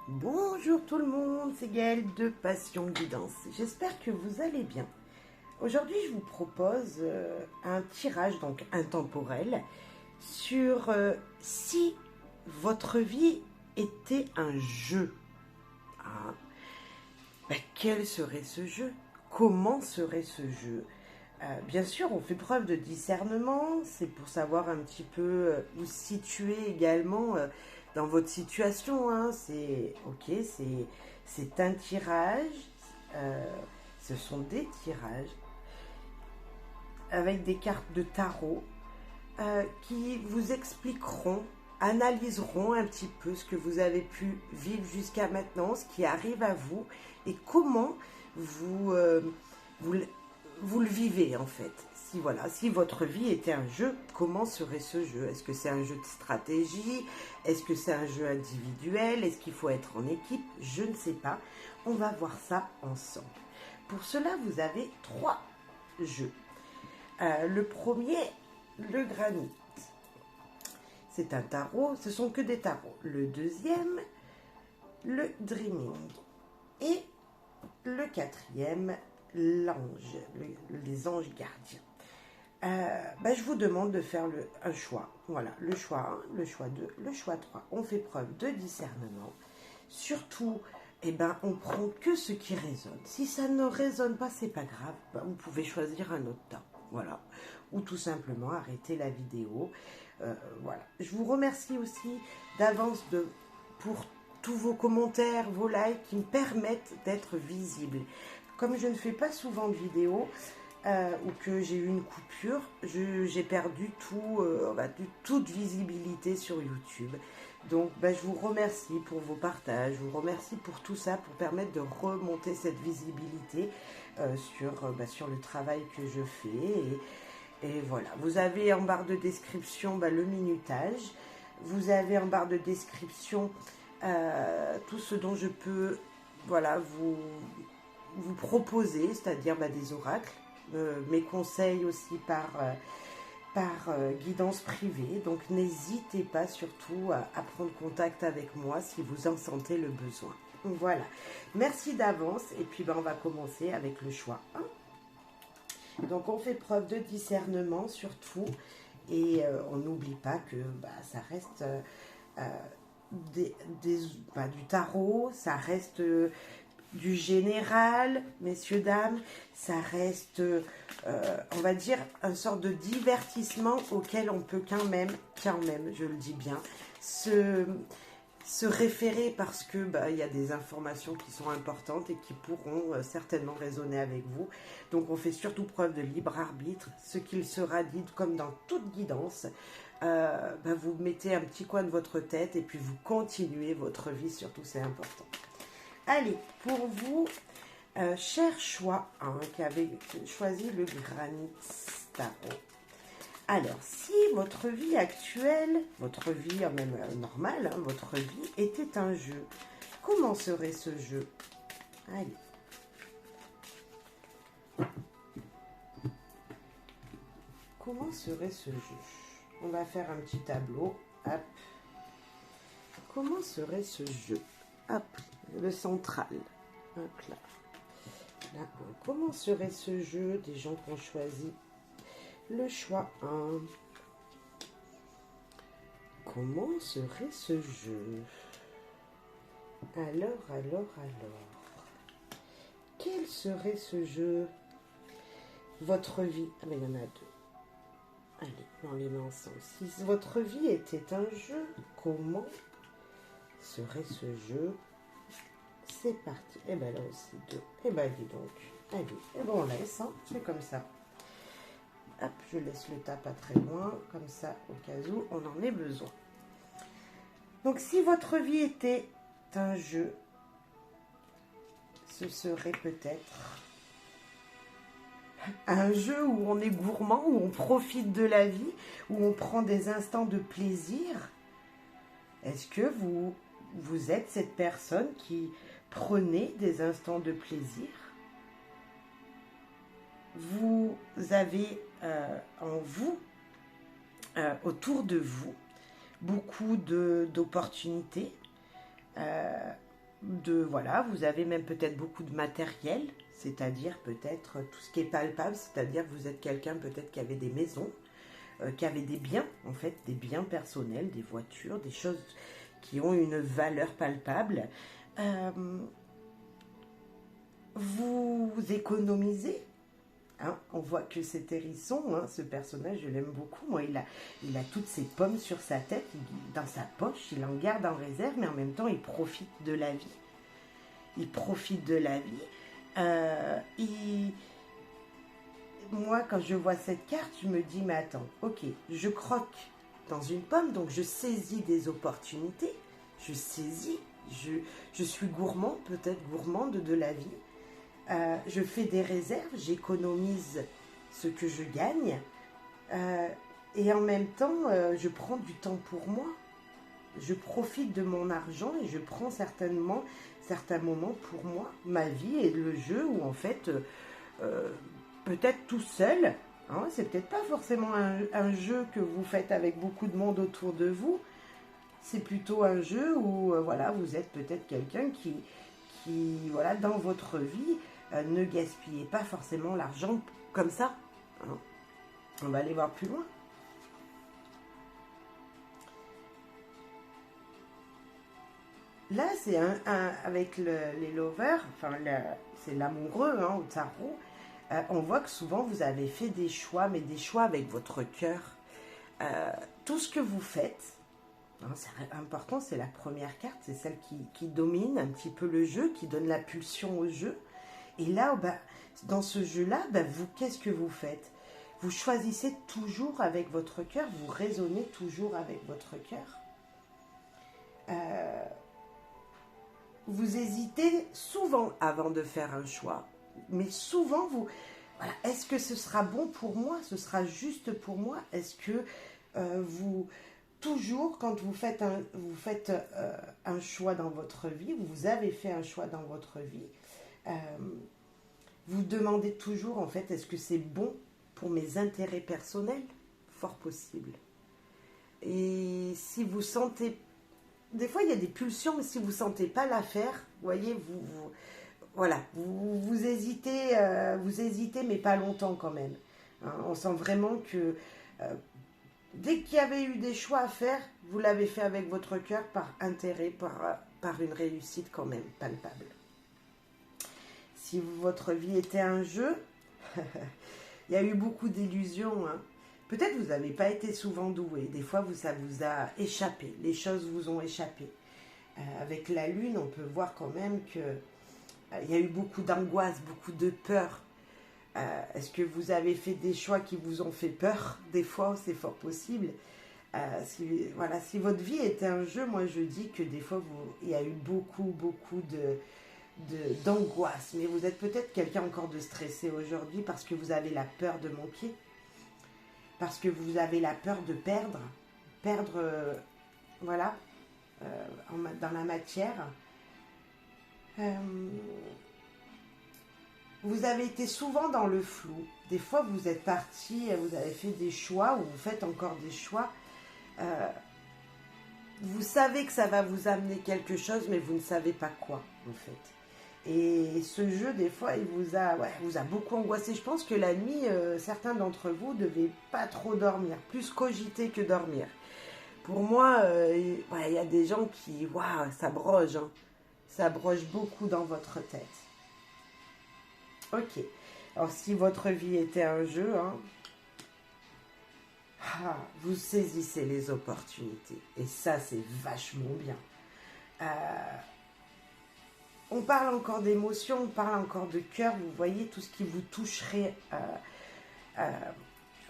Bonjour tout le monde, c'est Gaëlle de Passion Guidance. J'espère que vous allez bien. Aujourd'hui, je vous propose un tirage donc intemporel sur si votre vie était un jeu. Ah, quel serait ce jeu? Comment serait ce jeu? Bien sûr, on fait preuve de discernement, c'est pour savoir un petit peu où se situer également dans votre situation. Hein. C'est ok, c'est un tirage, euh, ce sont des tirages avec des cartes de tarot qui vous expliqueront, analyseront un petit peu ce que vous avez pu vivre jusqu'à maintenant, ce qui arrive à vous et comment vous, vous, vous le vivez en fait. Si voilà, si votre vie était un jeu, comment serait ce jeu? Est-ce que c'est un jeu de stratégie? Est-ce que c'est un jeu individuel? Est-ce qu'il faut être en équipe? Je ne sais pas. On va voir ça ensemble. Pour cela, vous avez 3 jeux. Le premier, le granit. C'est un tarot, ce sont que des tarots. Le deuxième, le dreaming. Et le quatrième, l'ange, les anges gardiens. Je vous demande de faire un choix. Voilà, le choix 1, le choix 2, le choix 3. On fait preuve de discernement. Surtout, on prend que ce qui résonne. Si ça ne résonne pas, c'est pas grave. Vous pouvez choisir un autre temps. Voilà. Ou tout simplement arrêter la vidéo. Voilà. Je vous remercie aussi d'avance pour tous vos commentaires, vos likes qui me permettent d'être visible. Comme je ne fais pas souvent de vidéos ou que j'ai eu une coupure, j'ai perdu toute visibilité sur YouTube. Donc je vous remercie pour vos partages, je vous remercie pour tout ça, pour permettre de remonter cette visibilité sur le travail que je fais. Et voilà, vous avez en barre de description le minutage, vous avez en barre de description tout ce dont je peux vous proposer, c'est-à-dire des oracles, mes conseils aussi par guidance privée. Donc n'hésitez pas surtout à prendre contact avec moi si vous en sentez le besoin. Voilà, merci d'avance et puis on va commencer avec le choix 1. Donc on fait preuve de discernement surtout et on n'oublie pas que ça reste du tarot, ça reste du général, messieurs, dames, ça reste, on va dire, une sorte de divertissement auquel on peut quand même, je le dis bien, se référer parce que y a des informations qui sont importantes et qui pourront certainement résonner avec vous. Donc on fait surtout preuve de libre arbitre, ce qu'il sera dit comme dans toute guidance. Vous mettez un petit coin de votre tête et puis vous continuez votre vie, surtout c'est important. Allez, pour vous, cher choix 1 qui avait choisi le granit tarot. Alors, si votre vie actuelle, votre vie même normale, votre vie était un jeu, comment serait ce jeu? Allez. Comment serait ce jeu? On va faire un petit tableau. Hop. Comment serait ce jeu? Hop, le central. Hop là. Là, comment serait ce jeu des gens qui ont choisi le choix 1? Comment serait ce jeu? Alors. Quel serait ce jeu? Votre vie. Ah mais il y en a 2. Allez, on les met ensemble. Si votre vie était un jeu, comment serait ce jeu? C'est parti. Et là aussi 2. Et dis donc. Allez. On laisse, c'est comme ça. Hop, je laisse le tas pas très loin, comme ça, au cas où on en ait besoin. Donc, si votre vie était un jeu, ce serait peut-être un jeu où on est gourmand, où on profite de la vie, où on prend des instants de plaisir. Est-ce que vous êtes cette personne qui prenait des instants de plaisir? Vous avez en vous, autour de vous, beaucoup d'opportunités, voilà, vous avez même peut-être beaucoup de matériel, c'est-à-dire peut-être tout ce qui est palpable, c'est-à-dire que vous êtes quelqu'un peut-être qui avait des maisons, qui avait des biens, en fait, des biens personnels, des voitures, des choses qui ont une valeur palpable. Euh, vous économisez. Hein, on voit que c'est Hérisson, hein, ce personnage, je l'aime beaucoup. Moi, il a toutes ses pommes sur sa tête, dans sa poche, il en garde en réserve, mais en même temps, il profite de la vie. Il profite de la vie. Moi, quand je vois cette carte, je me dis, mais attends, ok, je croque dans une pomme, donc je saisis des opportunités, je saisis, je suis gourmand, peut-être gourmande de la vie. Je fais des réserves, j'économise ce que je gagne et en même temps, je prends du temps pour moi. Je profite de mon argent et je prends certains moments pour moi. Ma vie est le jeu où en fait, peut-être tout seul, hein, c'est peut-être pas forcément un jeu que vous faites avec beaucoup de monde autour de vous. C'est plutôt un jeu où voilà, vous êtes peut-être quelqu'un qui voilà, dans votre vie, ne gaspillez pas forcément l'argent comme ça. Hein. On va aller voir plus loin. Là, c'est avec les lovers, enfin, c'est l'amoureux hein, au tarot. On voit que souvent vous avez fait des choix, mais des choix avec votre cœur. Tout ce que vous faites, hein, c'est important, c'est la première carte, c'est celle qui domine un petit peu le jeu, qui donne la pulsion au jeu. Et là, dans ce jeu-là, vous, qu'est-ce que vous faites? Vous choisissez toujours avec votre cœur, vous raisonnez toujours avec votre cœur. Vous hésitez souvent avant de faire un choix, mais souvent vous... Voilà, est-ce que ce sera bon pour moi? Ce sera juste pour moi? Est-ce que vous... Toujours, quand vous faites un choix dans votre vie, vous avez fait un choix dans votre vie, vous demandez toujours, en fait, est-ce que c'est bon pour mes intérêts personnels? Fort possible. Et si vous sentez... Des fois, il y a des pulsions, mais si vous ne sentez pas l'affaire, vous voyez, voilà, vous hésitez, mais pas longtemps quand même. Hein, on sent vraiment que dès qu'il y avait eu des choix à faire, vous l'avez fait avec votre cœur, par intérêt, par une réussite quand même palpable. Si votre vie était un jeu, il y a eu beaucoup d'illusions. Hein. Peut-être vous n'avez pas été souvent doué. Des fois, ça vous a échappé. Les choses vous ont échappé. Avec la lune, on peut voir quand même qu'il y a eu beaucoup d'angoisse, beaucoup de peur. Est-ce que vous avez fait des choix qui vous ont fait peur? Des fois, c'est fort possible. Si votre vie était un jeu, moi je dis que des fois, il y a eu beaucoup d'angoisse. Mais vous êtes peut-être quelqu'un encore de stressé aujourd'hui parce que vous avez la peur de manquer. Parce que vous avez la peur de perdre, voilà, dans la matière. Vous avez été souvent dans le flou. Des fois, vous êtes parti, vous avez fait des choix, ou vous faites encore des choix. Vous savez que ça va vous amener quelque chose, mais vous ne savez pas quoi, en fait. Et ce jeu, des fois, il vous a beaucoup angoissé. Je pense que la nuit, certains d'entre vous ne devaient pas trop dormir, plus cogiter que dormir. Pour moi, il y a des gens qui, ça broge. Hein. Ça broge beaucoup dans votre tête. Ok. Alors, si votre vie était un jeu, hein, vous saisissez les opportunités. Et ça, c'est vachement bien. On parle encore d'émotions, on parle encore de cœur. Vous voyez tout ce qui vous toucherait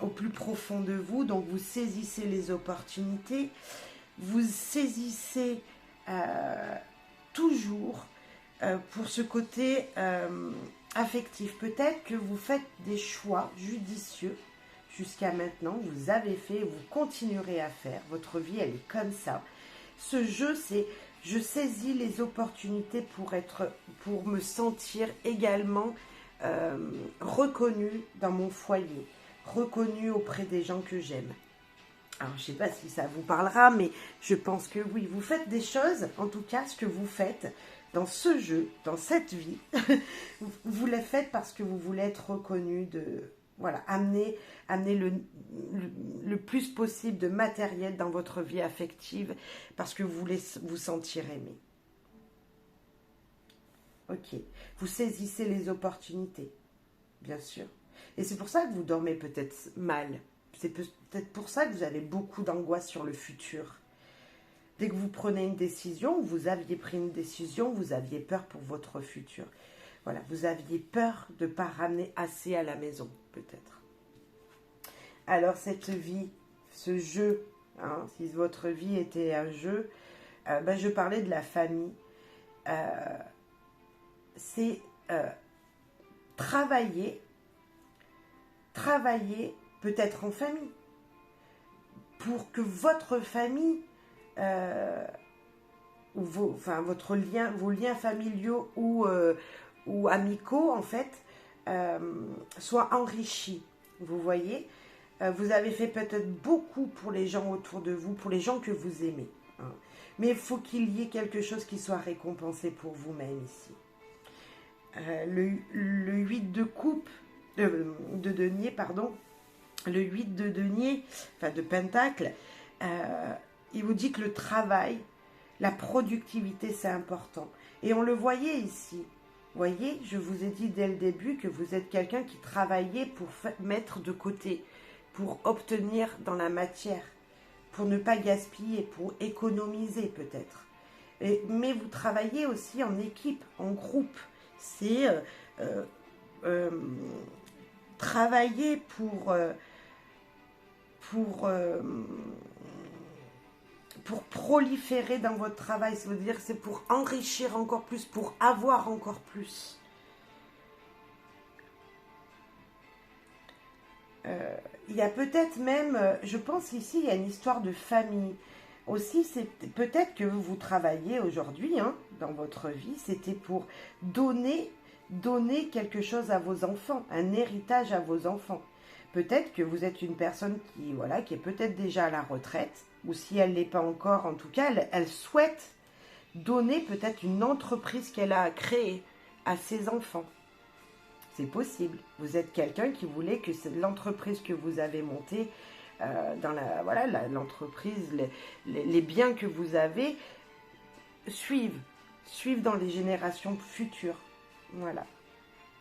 au plus profond de vous. Donc, vous saisissez les opportunités. Vous saisissez toujours pour ce côté affectif. Peut-être que vous faites des choix judicieux jusqu'à maintenant. Vous avez fait, vous continuerez à faire. Votre vie, elle est comme ça. Ce jeu, c'est... Je saisis les opportunités pour me sentir également reconnue dans mon foyer, reconnue auprès des gens que j'aime. Alors, je ne sais pas si ça vous parlera, mais je pense que oui, vous faites des choses, en tout cas, ce que vous faites, dans ce jeu, dans cette vie, vous le faites parce que vous voulez être reconnu, voilà, amener le plus possible de matériel dans votre vie affective parce que vous voulez vous sentir aimé. Ok, vous saisissez les opportunités, bien sûr. Et c'est pour ça que vous dormez peut-être mal. C'est peut-être pour ça que vous avez beaucoup d'angoisse sur le futur. Dès que vous prenez une décision, vous aviez pris une décision, vous aviez peur pour votre futur. Voilà, vous aviez peur de ne pas ramener assez à la maison, peut-être. Alors cette vie, ce jeu, hein, si votre vie était un jeu, je parlais de la famille. C'est travailler peut-être en famille, pour que votre famille, ou vos liens familiaux ou amicaux, en fait, soient enrichis. Vous voyez, vous avez fait peut-être beaucoup pour les gens autour de vous, pour les gens que vous aimez. Hein. Mais il faut qu'il y ait quelque chose qui soit récompensé pour vous-même ici. Le 8 de coupe, de denier, pardon, le 8 de denier, enfin de pentacle, il vous dit que le travail, la productivité, c'est important. Et on le voyait ici. Vous voyez, je vous ai dit dès le début que vous êtes quelqu'un qui travaillait pour mettre de côté, pour obtenir dans la matière, pour ne pas gaspiller, pour économiser peut-être. Mais vous travaillez aussi en équipe, en groupe. C'est travailler pour proliférer dans votre travail. Ça veut dire que c'est pour enrichir encore plus, pour avoir encore plus. Il y a peut-être même, je pense ici, il y a une histoire de famille. Aussi, c'est peut-être que vous travaillez aujourd'hui, hein, dans votre vie, c'était pour donner quelque chose à vos enfants, un héritage à vos enfants. Peut-être que vous êtes une personne qui est peut-être déjà à la retraite, ou si elle ne l'est pas encore, en tout cas, elle souhaite donner peut-être une entreprise qu'elle a créée à ses enfants. C'est possible. Vous êtes quelqu'un qui voulait que l'entreprise que vous avez montée, dans l'entreprise, les biens que vous avez, suivent dans les générations futures. Voilà.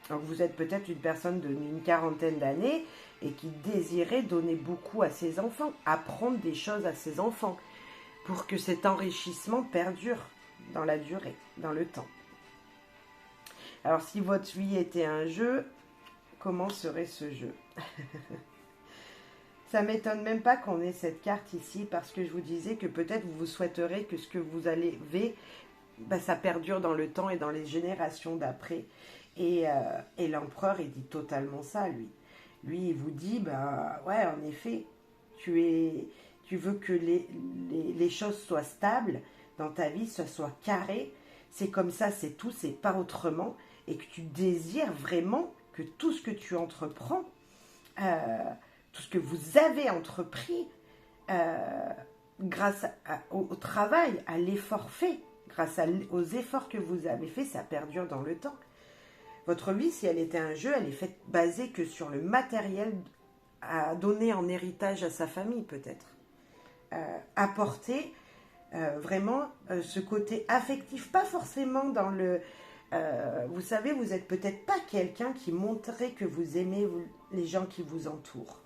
Donc vous êtes peut-être une personne d'une quarantaine d'années et qui désirait donner beaucoup à ses enfants, apprendre des choses à ses enfants, pour que cet enrichissement perdure dans la durée, dans le temps. Alors si votre vie était un jeu, comment serait ce jeu? Ça ne m'étonne même pas qu'on ait cette carte ici, parce que je vous disais que peut-être vous souhaiterez que ce que vous allez vivre, ça perdure dans le temps et dans les générations d'après. Et l'empereur, il dit totalement ça, lui. Lui, il vous dit, ouais, en effet, tu veux que les choses soient stables dans ta vie, ça soit carré. C'est comme ça, c'est tout, c'est pas autrement. Et que tu désires vraiment que tout ce que tu entreprends, tout ce que vous avez entrepris, grâce au travail, à l'effort fait, grâce aux efforts que vous avez faits, ça perdure dans le temps. Votre vie, si elle était un jeu, elle est faite basée que sur le matériel à donner en héritage à sa famille, peut-être. Apporter vraiment ce côté affectif, pas forcément dans le... vous savez, vous n'êtes peut-être pas quelqu'un qui montrerait que vous aimez les gens qui vous entourent.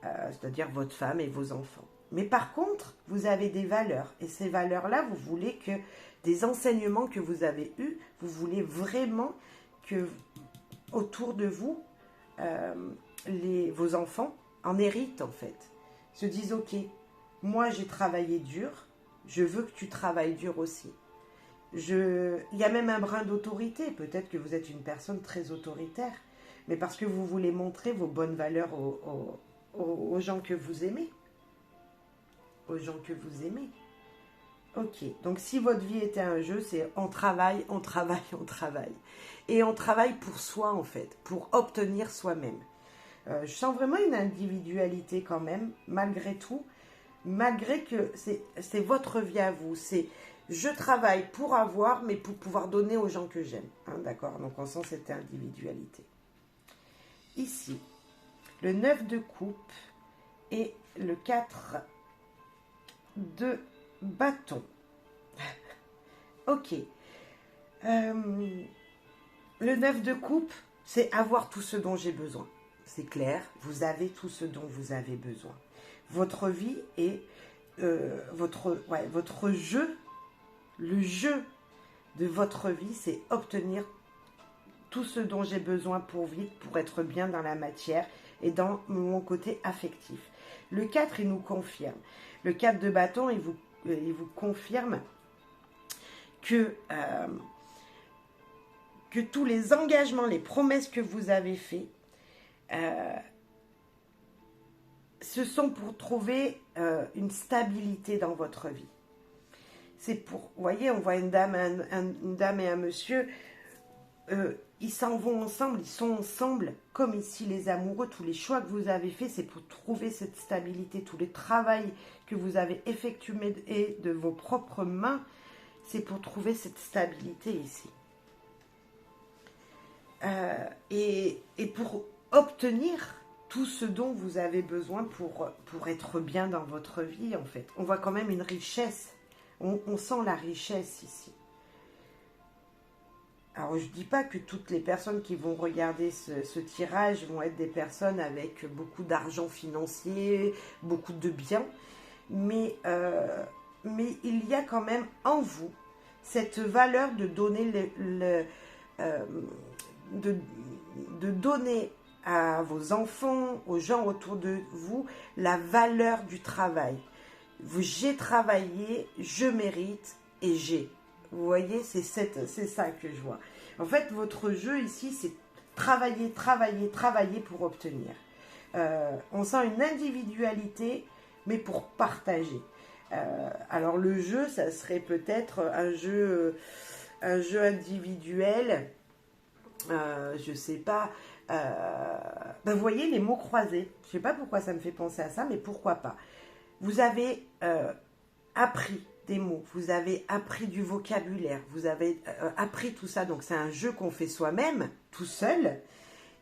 C'est-à-dire votre femme et vos enfants. Mais par contre, vous avez des valeurs. Et ces valeurs-là, vous voulez que des enseignements que vous avez eus, vous voulez vraiment que autour de vous, vos enfants en héritent en fait. Se disent, ok, moi j'ai travaillé dur, je veux que tu travailles dur aussi. Il y a même un brin d'autorité. Peut-être que vous êtes une personne très autoritaire, mais parce que vous voulez montrer vos bonnes valeurs aux gens que vous aimez. Aux gens que vous aimez. Ok, donc si votre vie était un jeu, c'est on travaille, on travaille, on travaille. Et on travaille pour soi en fait, pour obtenir soi-même. Je sens vraiment une individualité quand même, malgré tout. Malgré que c'est votre vie à vous, Je travaille pour avoir, mais pour pouvoir donner aux gens que j'aime. Hein, d'accord? Donc on sent cette individualité. Ici, le 9 de coupe et le 4 de bâton. Ok. Le 9 de coupe, c'est avoir tout ce dont j'ai besoin. C'est clair, vous avez tout ce dont vous avez besoin. Votre vie est votre jeu, le jeu de votre vie, c'est obtenir tout ce dont j'ai besoin pour vivre, pour être bien dans la matière et dans mon côté affectif. Le 4, il nous confirme. Le 4 de bâton, il vous confirme que tous les engagements, les promesses que vous avez faits, ce sont pour trouver une stabilité dans votre vie. C'est pour, vous voyez, on voit une dame et un monsieur, ils s'en vont ensemble, ils sont ensemble, comme ici les amoureux, tous les choix que vous avez faits, c'est pour trouver cette stabilité, tous les travaux que vous avez effectués de vos propres mains, c'est pour trouver cette stabilité ici. Et pour obtenir tout ce dont vous avez besoin pour être bien dans votre vie, en fait. On voit quand même une richesse. On sent la richesse ici. Alors, je ne dis pas que toutes les personnes qui vont regarder ce tirage vont être des personnes avec beaucoup d'argent financier, beaucoup de biens, mais il y a quand même en vous cette valeur de donner de donner à vos enfants, aux gens autour de vous, la valeur du travail. J'ai travaillé, je mérite et j'ai. Vous voyez, c'est ça que je vois. En fait, votre jeu ici, c'est travailler, travailler, travailler pour obtenir. On sent une individualité, mais pour partager. Alors le jeu, ça serait peut-être un jeu individuel. Je sais pas. Vous voyez les mots croisés. Je sais pas pourquoi ça me fait penser à ça, mais pourquoi pas. Vous avez appris des mots, vous avez appris du vocabulaire, vous avez appris tout ça. Donc c'est un jeu qu'on fait soi-même, tout seul.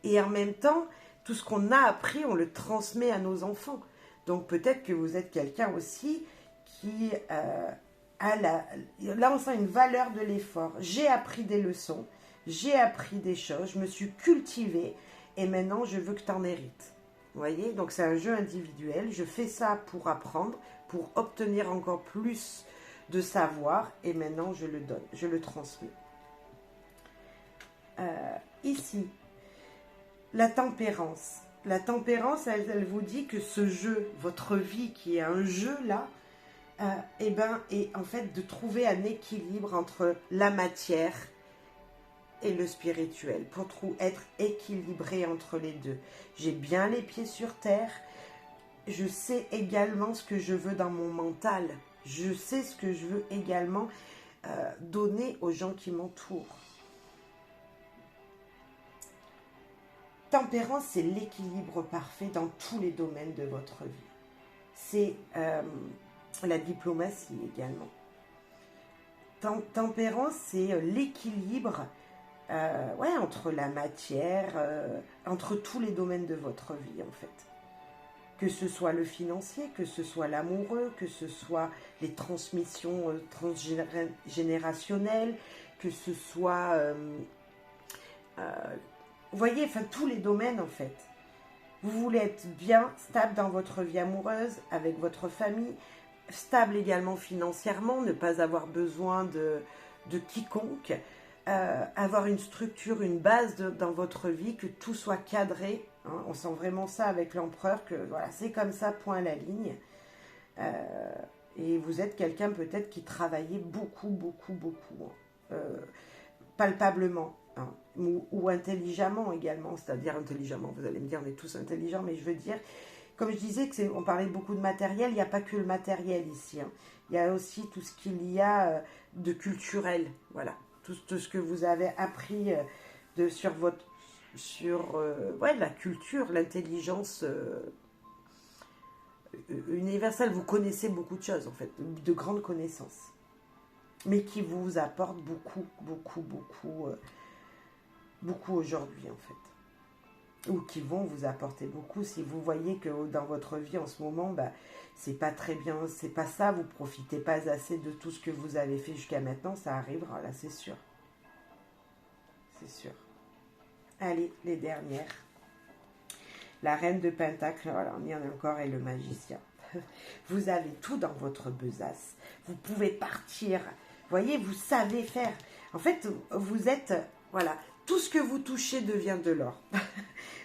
Et en même temps, tout ce qu'on a appris, on le transmet à nos enfants. Donc peut-être que vous êtes quelqu'un aussi qui a là on sent une valeur de l'effort. J'ai appris des leçons, j'ai appris des choses, je me suis cultivée et maintenant je veux que tu en hérites. Vous voyez, donc c'est un jeu individuel. Je fais ça pour apprendre, pour obtenir encore plus de savoir et maintenant je le donne, je le transmets. Ici, la tempérance. La tempérance, elle vous dit que ce jeu, votre vie qui est un jeu là, est en fait de trouver un équilibre entre la matière et le spirituel, pour être équilibré entre les deux. J'ai bien les pieds sur terre, je sais également ce que je veux dans mon mental, je sais ce que je veux également donner aux gens qui m'entourent. Tempérance, c'est l'équilibre parfait dans tous les domaines de votre vie. C'est la diplomatie également. Tempérance, c'est l'équilibre entre la matière, entre tous les domaines de votre vie en fait. Que ce soit le financier, que ce soit l'amoureux, que ce soit les transmissions transgénérationnelles, que ce soit, vous voyez, enfin tous les domaines en fait. Vous voulez être bien, stable dans votre vie amoureuse, avec votre famille, stable également financièrement, ne pas avoir besoin de quiconque, avoir une structure, une base dans votre vie, que tout soit cadré. Hein, on sent vraiment ça avec l'empereur, que voilà, c'est comme ça, point à la ligne. Et vous êtes quelqu'un peut-être qui travaillait beaucoup, palpablement. Hein, ou intelligemment également, c'est-à-dire intelligemment, vous allez me dire on est tous intelligents, mais je veux dire, comme je disais, on parlait beaucoup de matériel, il n'y a pas que le matériel ici, hein. Il y a aussi tout ce qu'il y a de culturel, voilà, tout ce que vous avez appris sur la culture, l'intelligence universelle, vous connaissez beaucoup de choses en fait, de grandes connaissances. mais qui vous apporte beaucoup, beaucoup aujourd'hui en fait. Ou qui vont vous apporter beaucoup si vous voyez que dans votre vie en ce moment, bah, c'est pas très bien, c'est pas ça, vous profitez pas assez de tout ce que vous avez fait jusqu'à maintenant, ça arrivera là, c'est sûr. C'est sûr. Allez, les dernières. La reine de Pentacle, voilà, on y en a encore, et le magicien. Vous avez tout dans votre besace. Vous pouvez partir. Vous voyez, vous savez faire. En fait, vous êtes, voilà, tout ce que vous touchez devient de l'or.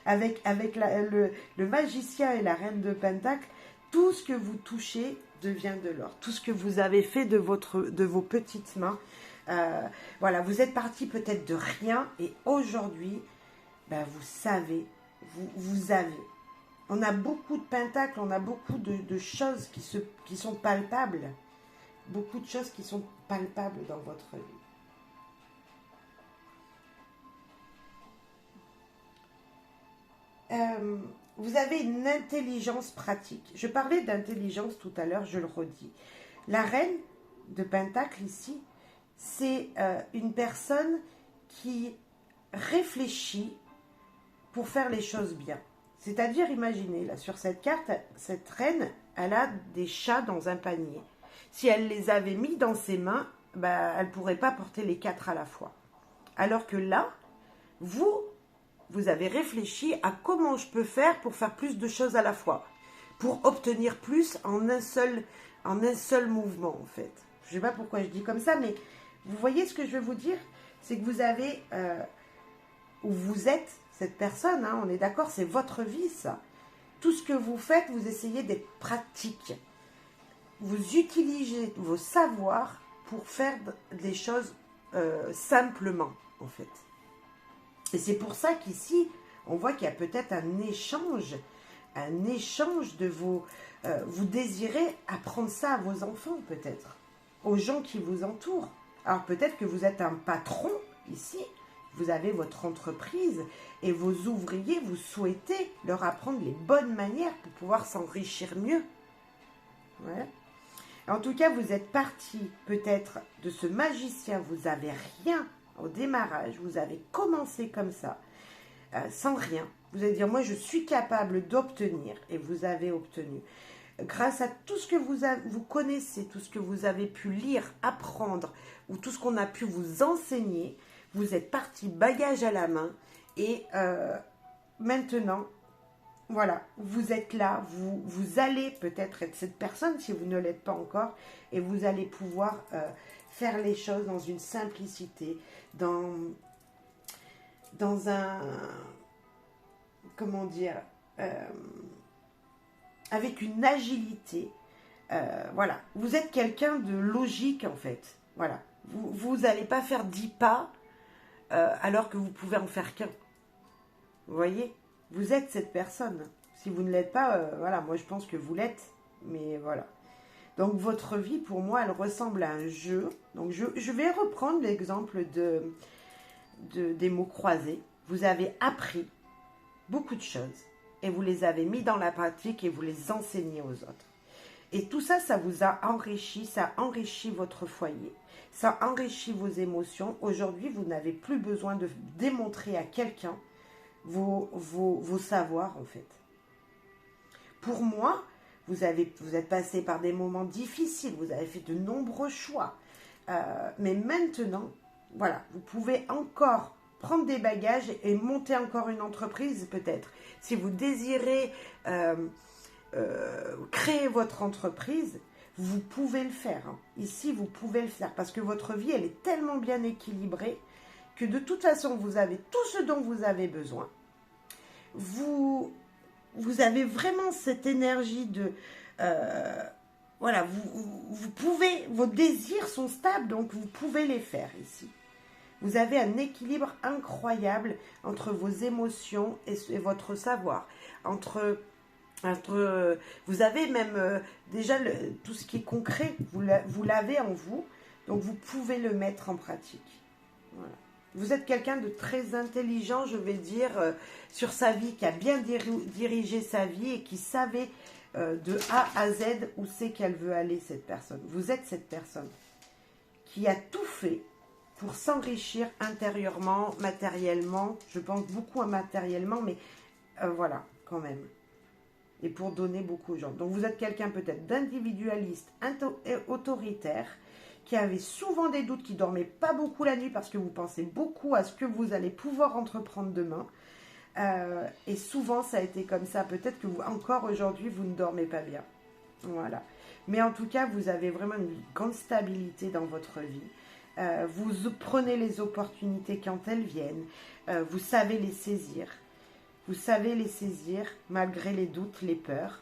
avec le magicien et la reine de Pentacle, tout ce que vous touchez devient de l'or. Tout ce que vous avez fait de vos petites mains, voilà, vous êtes parti peut-être de rien et aujourd'hui, ben, vous savez, vous avez. On a beaucoup de pentacles, on a beaucoup de choses qui sont palpables. Beaucoup de choses qui sont palpables dans votre vie. Vous avez une intelligence pratique. Je parlais d'intelligence tout à l'heure, je le redis. La reine de Pentacle ici, c'est une personne qui réfléchit pour faire les choses bien. C'est-à-dire, imaginez, là, sur cette carte, cette reine, elle a des chats dans un panier. Si elle les avait mis dans ses mains, bah, elle ne pourrait pas porter les 4 à la fois. Alors que là, vous avez réfléchi à comment je peux faire pour faire plus de choses à la fois. Pour obtenir plus en un seul mouvement, en fait. Je ne sais pas pourquoi je dis comme ça, mais vous voyez ce que je veux vous dire? C'est que vous avez, ou vous êtes cette personne, hein, on est d'accord, c'est votre vie, ça. Tout ce que vous faites, vous essayez d'être pratique. Vous utilisez vos savoirs pour faire des choses simplement, en fait. Et c'est pour ça qu'ici, on voit qu'il y a peut-être un échange de vos... vous désirez apprendre ça à vos enfants, peut-être, aux gens qui vous entourent. Alors peut-être que vous êtes un patron, ici, vous avez votre entreprise, et vos ouvriers, vous souhaitez leur apprendre les bonnes manières pour pouvoir s'enrichir mieux. Ouais. En tout cas, vous êtes parti peut-être de ce magicien, vous n'avez rien au démarrage, vous avez commencé comme ça, sans rien. Vous allez dire, moi je suis capable d'obtenir, et vous avez obtenu. Grâce à tout ce que vous connaissez, tout ce que vous avez pu lire, apprendre, ou tout ce qu'on a pu vous enseigner, vous êtes parti bagage à la main, et maintenant, voilà, vous êtes là, vous allez peut-être être cette personne si vous ne l'êtes pas encore, et vous allez pouvoir faire les choses dans une simplicité, dans un, comment dire, avec une agilité. Voilà, vous êtes quelqu'un de logique en fait. Voilà, vous n'allez pas faire 10 pas alors que vous pouvez en faire qu'un. Vous voyez, vous êtes cette personne. Si vous ne l'êtes pas, voilà, moi je pense que vous l'êtes. Mais voilà. Donc votre vie, pour moi, elle ressemble à un jeu. Donc je vais reprendre l'exemple des mots croisés. Vous avez appris beaucoup de choses et vous les avez mis dans la pratique et vous les enseignez aux autres. Et tout ça, ça vous a enrichi, ça enrichit votre foyer, ça enrichit vos émotions. Aujourd'hui, vous n'avez plus besoin de démontrer à quelqu'un vos savoirs, en fait. Pour moi, vous êtes passé par des moments difficiles, vous avez fait de nombreux choix. Mais maintenant, voilà, vous pouvez encore prendre des bagages et monter encore une entreprise, peut-être. Si vous désirez créer votre entreprise, vous pouvez le faire. Hein. Ici, vous pouvez le faire parce que votre vie, elle est tellement bien équilibrée que de toute façon, vous avez tout ce dont vous avez besoin. Vous avez vraiment cette énergie de... voilà, vous pouvez... Vos désirs sont stables, donc vous pouvez les faire ici. Vous avez un équilibre incroyable entre vos émotions et votre savoir. Vous avez même déjà tout ce qui est concret, vous l'avez en vous, donc vous pouvez le mettre en pratique. Voilà. Vous êtes quelqu'un de très intelligent, je vais dire, sur sa vie, qui a bien dirigé sa vie et qui savait de A à Z où c'est qu'elle veut aller, cette personne. Vous êtes cette personne qui a tout fait pour s'enrichir intérieurement, matériellement. Je pense beaucoup à matériellement, mais voilà, quand même. Et pour donner beaucoup aux gens. Donc vous êtes quelqu'un peut-être d'individualiste, autoritaire, qui avait souvent des doutes, qui dormait pas beaucoup la nuit parce que vous pensez beaucoup à ce que vous allez pouvoir entreprendre demain. Et souvent ça a été comme ça. Peut-être que vous, encore aujourd'hui, vous ne dormez pas bien. Voilà. Mais en tout cas, vous avez vraiment une grande stabilité dans votre vie. Vous prenez les opportunités quand elles viennent. Vous savez les saisir. Vous savez les saisir malgré les doutes, les peurs.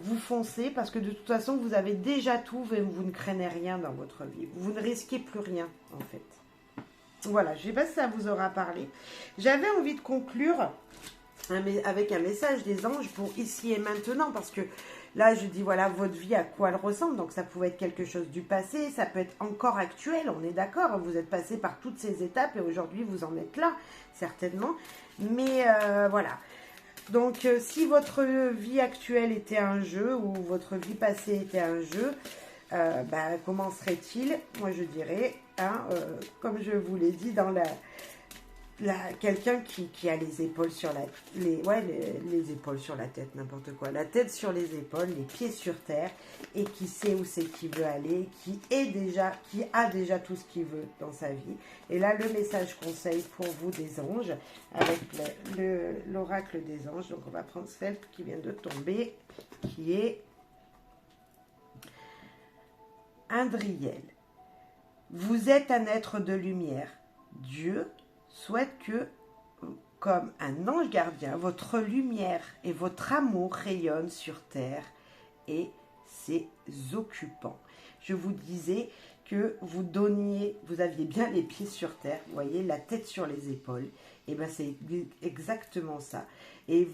Vous foncez parce que de toute façon, vous avez déjà tout et vous ne craignez rien dans votre vie. Vous ne risquez plus rien, en fait. Voilà, je ne sais pas si ça vous aura parlé. J'avais envie de conclure avec un message des anges pour ici et maintenant, parce que là, je dis, voilà, votre vie, à quoi elle ressemble. Donc, ça pouvait être quelque chose du passé, ça peut être encore actuel, on est d'accord. Vous êtes passé par toutes ces étapes et aujourd'hui, vous en êtes là, certainement. Mais voilà. Donc, si votre vie actuelle était un jeu ou votre vie passée était un jeu, comment serait-il? Moi, je dirais, comme je vous l'ai dit, dans quelqu'un qui a les épaules sur les épaules sur la tête, n'importe quoi, la tête sur les épaules, les pieds sur terre, et qui sait où c'est qu'il veut aller, qui a déjà tout ce qu'il veut dans sa vie. Et là, le message conseil pour vous des anges, avec l'oracle des anges. Donc, on va prendre celle qui vient de tomber, qui est Indriel. Vous êtes un être de lumière. Dieu souhaite que, comme un ange gardien, votre lumière et votre amour rayonnent sur terre et ses occupants. Je vous disais que vous aviez bien les pieds sur terre, vous voyez, la tête sur les épaules. Et bien c'est exactement ça. Et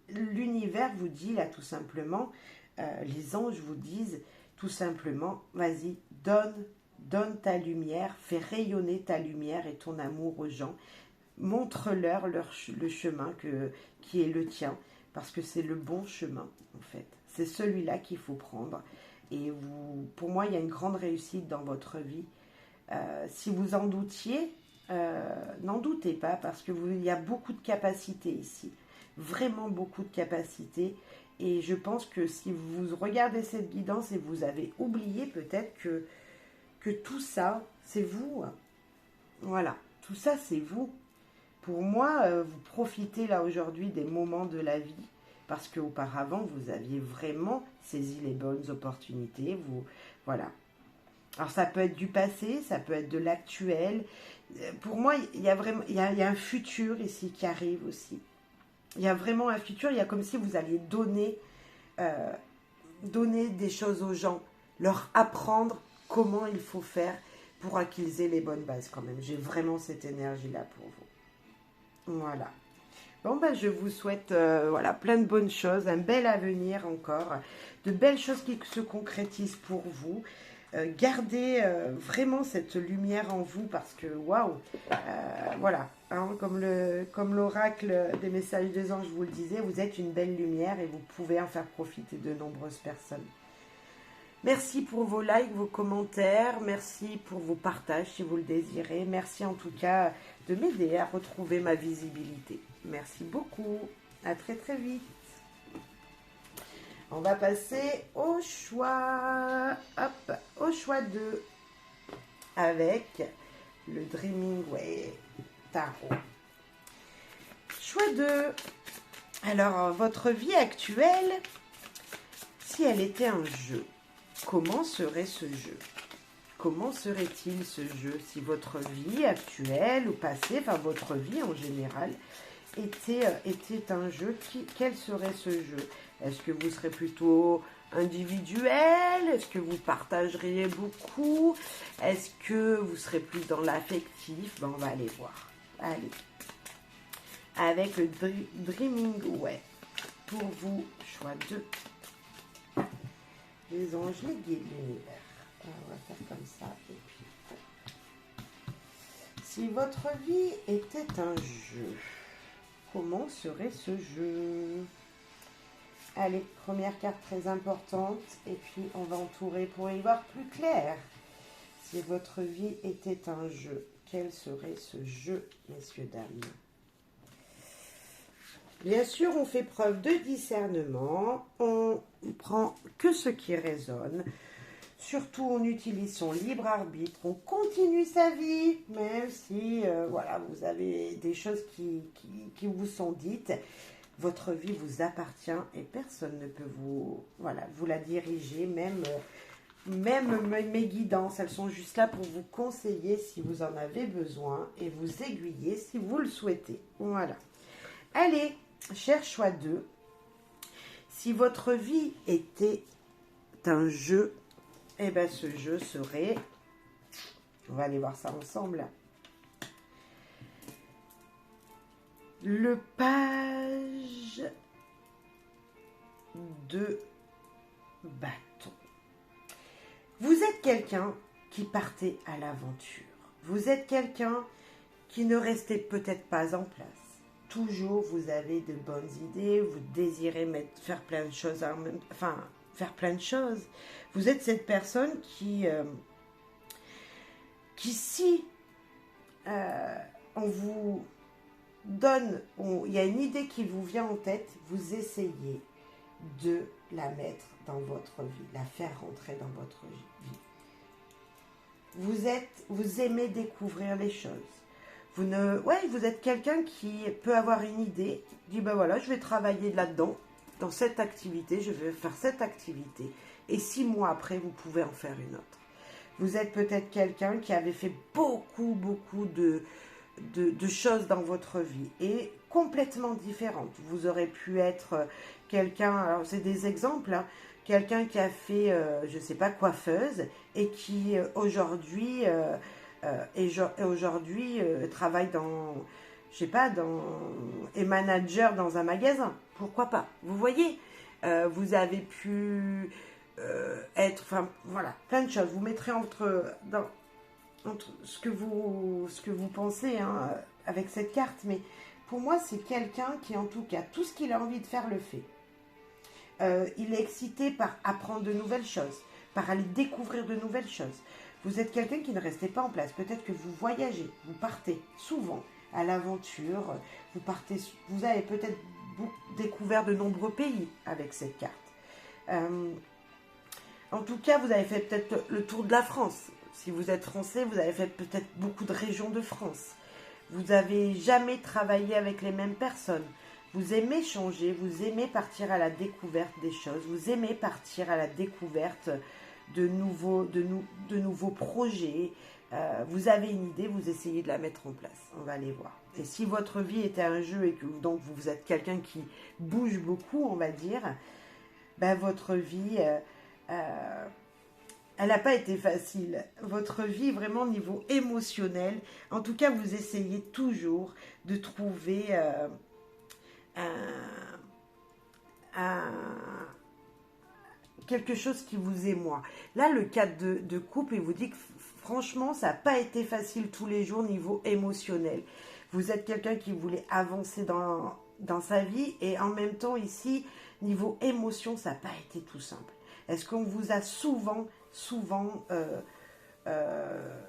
l'univers vous dit là tout simplement, les anges vous disent tout simplement, vas-y, donne ta lumière, fais rayonner ta lumière et ton amour aux gens. Montre-leur le chemin qui est le tien, parce que c'est le bon chemin, en fait. C'est celui-là qu'il faut prendre. Et pour moi, il y a une grande réussite dans votre vie. Si vous en doutiez, n'en doutez pas, parce qu'il y a beaucoup de capacités ici. Vraiment beaucoup de capacités. Et je pense que si vous regardez cette guidance et vous avez oublié peut-être que tout ça, c'est vous. Voilà, tout ça, c'est vous. Pour moi, vous profitez là aujourd'hui des moments de la vie parce qu'auparavant, vous aviez vraiment saisi les bonnes opportunités. Voilà. Alors, ça peut être du passé, ça peut être de l'actuel. Pour moi, il y a un futur ici qui arrive aussi. Il y a vraiment un futur. Il y a comme si vous alliez donner des choses aux gens, leur apprendre comment il faut faire pour qu'ils aient les bonnes bases quand même. J'ai vraiment cette énergie-là pour vous. Voilà. Bon, je vous souhaite plein de bonnes choses, un bel avenir encore, de belles choses qui se concrétisent pour vous. Gardez vraiment cette lumière en vous parce que, waouh, voilà, hein, comme l'oracle des messages des anges vous le disait, vous êtes une belle lumière et vous pouvez en faire profiter de nombreuses personnes. Merci pour vos likes, vos commentaires, merci pour vos partages si vous le désirez. Merci en tout cas de m'aider à retrouver ma visibilité. Merci beaucoup, à très très vite. On va passer au choix, au choix 2 avec le Dreaming Way Tarot. Choix 2. Alors, votre vie actuelle, si elle était un jeu, comment serait ce jeu? Comment serait-il ce jeu si votre vie actuelle ou passée, enfin votre vie en général, était un jeu? Quel serait ce jeu? Est-ce que vous serez plutôt individuel? Est-ce que vous partageriez beaucoup? Est-ce que vous serez plus dans l'affectif? On va aller voir. Allez. Avec le Dreaming Way. Pour vous, choix 2. Les anges, les guides, l'univers. On va faire comme ça. Et puis, si votre vie était un jeu, comment serait ce jeu? Allez, première carte très importante. Et puis, on va entourer pour y voir plus clair. Si votre vie était un jeu, quel serait ce jeu, messieurs, dames? Bien sûr, on fait preuve de discernement, on prend que ce qui résonne. Surtout, on utilise son libre arbitre, on continue sa vie, même si voilà, vous avez des choses qui vous sont dites. Votre vie vous appartient et personne ne peut vous, voilà, vous la diriger, même mes guidances, elles sont juste là pour vous conseiller si vous en avez besoin et vous aiguiller si vous le souhaitez. Voilà. Allez, cher choix 2, si votre vie était un jeu, eh bien ce jeu serait, on va aller voir ça ensemble, le page de bâton. Vous êtes quelqu'un qui partait à l'aventure. Vous êtes quelqu'un qui ne restait peut-être pas en place. Toujours, vous avez de bonnes idées, vous désirez faire plein de choses, faire plein de choses. Vous êtes cette personne qui si on vous donne, il y a une idée qui vous vient en tête, vous essayez de la mettre dans votre vie, la faire rentrer dans votre vie. Vous aimez découvrir les choses. Vous êtes quelqu'un qui peut avoir une idée, dit ben voilà, je vais travailler là-dedans, dans cette activité, je vais faire cette activité. Et 6 mois après, vous pouvez en faire une autre. Vous êtes peut-être quelqu'un qui avait fait beaucoup de choses dans votre vie et complètement différentes. Vous aurez pu être quelqu'un, alors c'est des exemples, hein, quelqu'un qui a fait, je ne sais pas, coiffeuse et qui aujourd'hui travaille dans, je sais pas, est manager dans un magasin. Pourquoi pas? Vous voyez, vous avez pu être, enfin voilà, plein de choses. Vous mettrez entre ce que vous pensez hein, avec cette carte, mais pour moi c'est quelqu'un qui en tout cas tout ce qu'il a envie de faire le fait. Il est excité par apprendre de nouvelles choses, par aller découvrir de nouvelles choses. Vous êtes quelqu'un qui ne restait pas en place. Peut-être que vous voyagez, vous partez souvent à l'aventure. Vous avez peut-être découvert de nombreux pays avec cette carte. En tout cas, vous avez fait peut-être le tour de la France. Si vous êtes français, vous avez fait peut-être beaucoup de régions de France. Vous n'avez jamais travaillé avec les mêmes personnes. Vous aimez changer, vous aimez partir à la découverte des choses, vous aimez partir à la découverte de nouveaux projets. Vous avez une idée, vous essayez de la mettre en place. On va aller voir. Et si votre vie était un jeu et que donc vous êtes quelqu'un qui bouge beaucoup, on va dire, ben votre vie, elle n'a pas été facile. Votre vie, vraiment, au niveau émotionnel, en tout cas, vous essayez toujours de trouver quelque chose qui vous émeut. Là, le cadre de couple, il vous dit que franchement, ça n'a pas été facile tous les jours niveau émotionnel. Vous êtes quelqu'un qui voulait avancer dans sa vie et en même temps, ici, niveau émotion, ça n'a pas été tout simple. Est-ce qu'on vous a souvent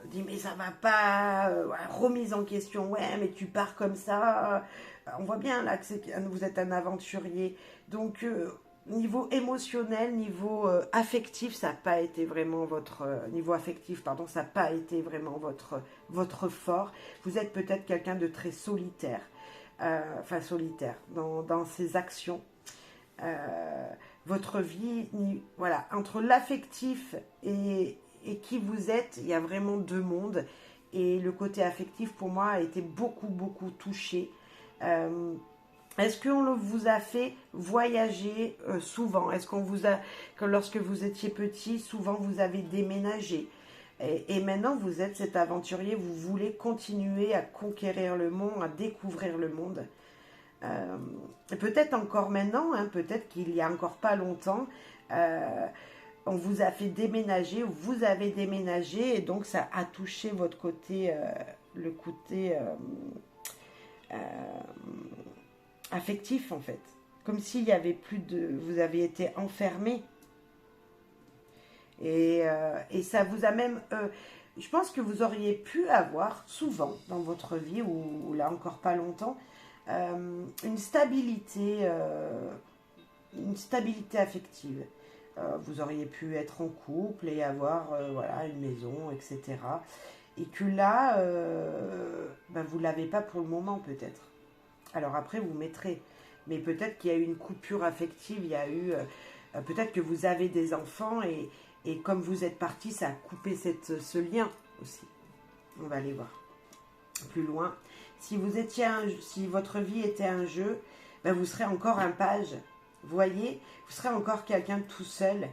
dit mais ça va pas, remise en question, ouais mais tu pars comme ça, on voit bien là que vous êtes un aventurier, donc niveau émotionnel, niveau affectif, ça n'a pas été vraiment niveau affectif, pardon, ça n'a pas été vraiment votre fort. Vous êtes peut-être quelqu'un de très solitaire, solitaire dans ses actions. Votre vie, voilà, entre l'affectif et qui vous êtes, il y a vraiment 2 mondes. Et le côté affectif, pour moi, a été beaucoup touché. Est-ce qu'on vous a fait voyager souvent? Est-ce que lorsque vous étiez petit, souvent vous avez déménagé? Et maintenant, vous êtes cet aventurier, vous voulez continuer à conquérir le monde, à découvrir le monde. Peut-être encore maintenant, hein, peut-être qu'il y a encore pas longtemps, on vous a fait déménager, ou vous avez déménagé, et donc ça a touché votre côté, le côté affectif en fait. Comme s'il y avait plus vous avez été enfermé. Et ça vous a même... je pense que vous auriez pu avoir souvent dans votre vie, ou là encore pas longtemps, une stabilité affective. Vous auriez pu être en couple et avoir voilà, une maison, etc. Et que là, ben, vous ne l'avez pas pour le moment peut-être. Alors après, vous mettrez. Mais peut-être qu'il y a eu une coupure affective, il y a eu... peut-être que vous avez des enfants et comme vous êtes parti, ça a coupé ce lien aussi. On va aller voir plus loin. Si votre vie était un jeu, ben vous serez encore un page. Vous voyez, vous serez encore quelqu'un de tout seul.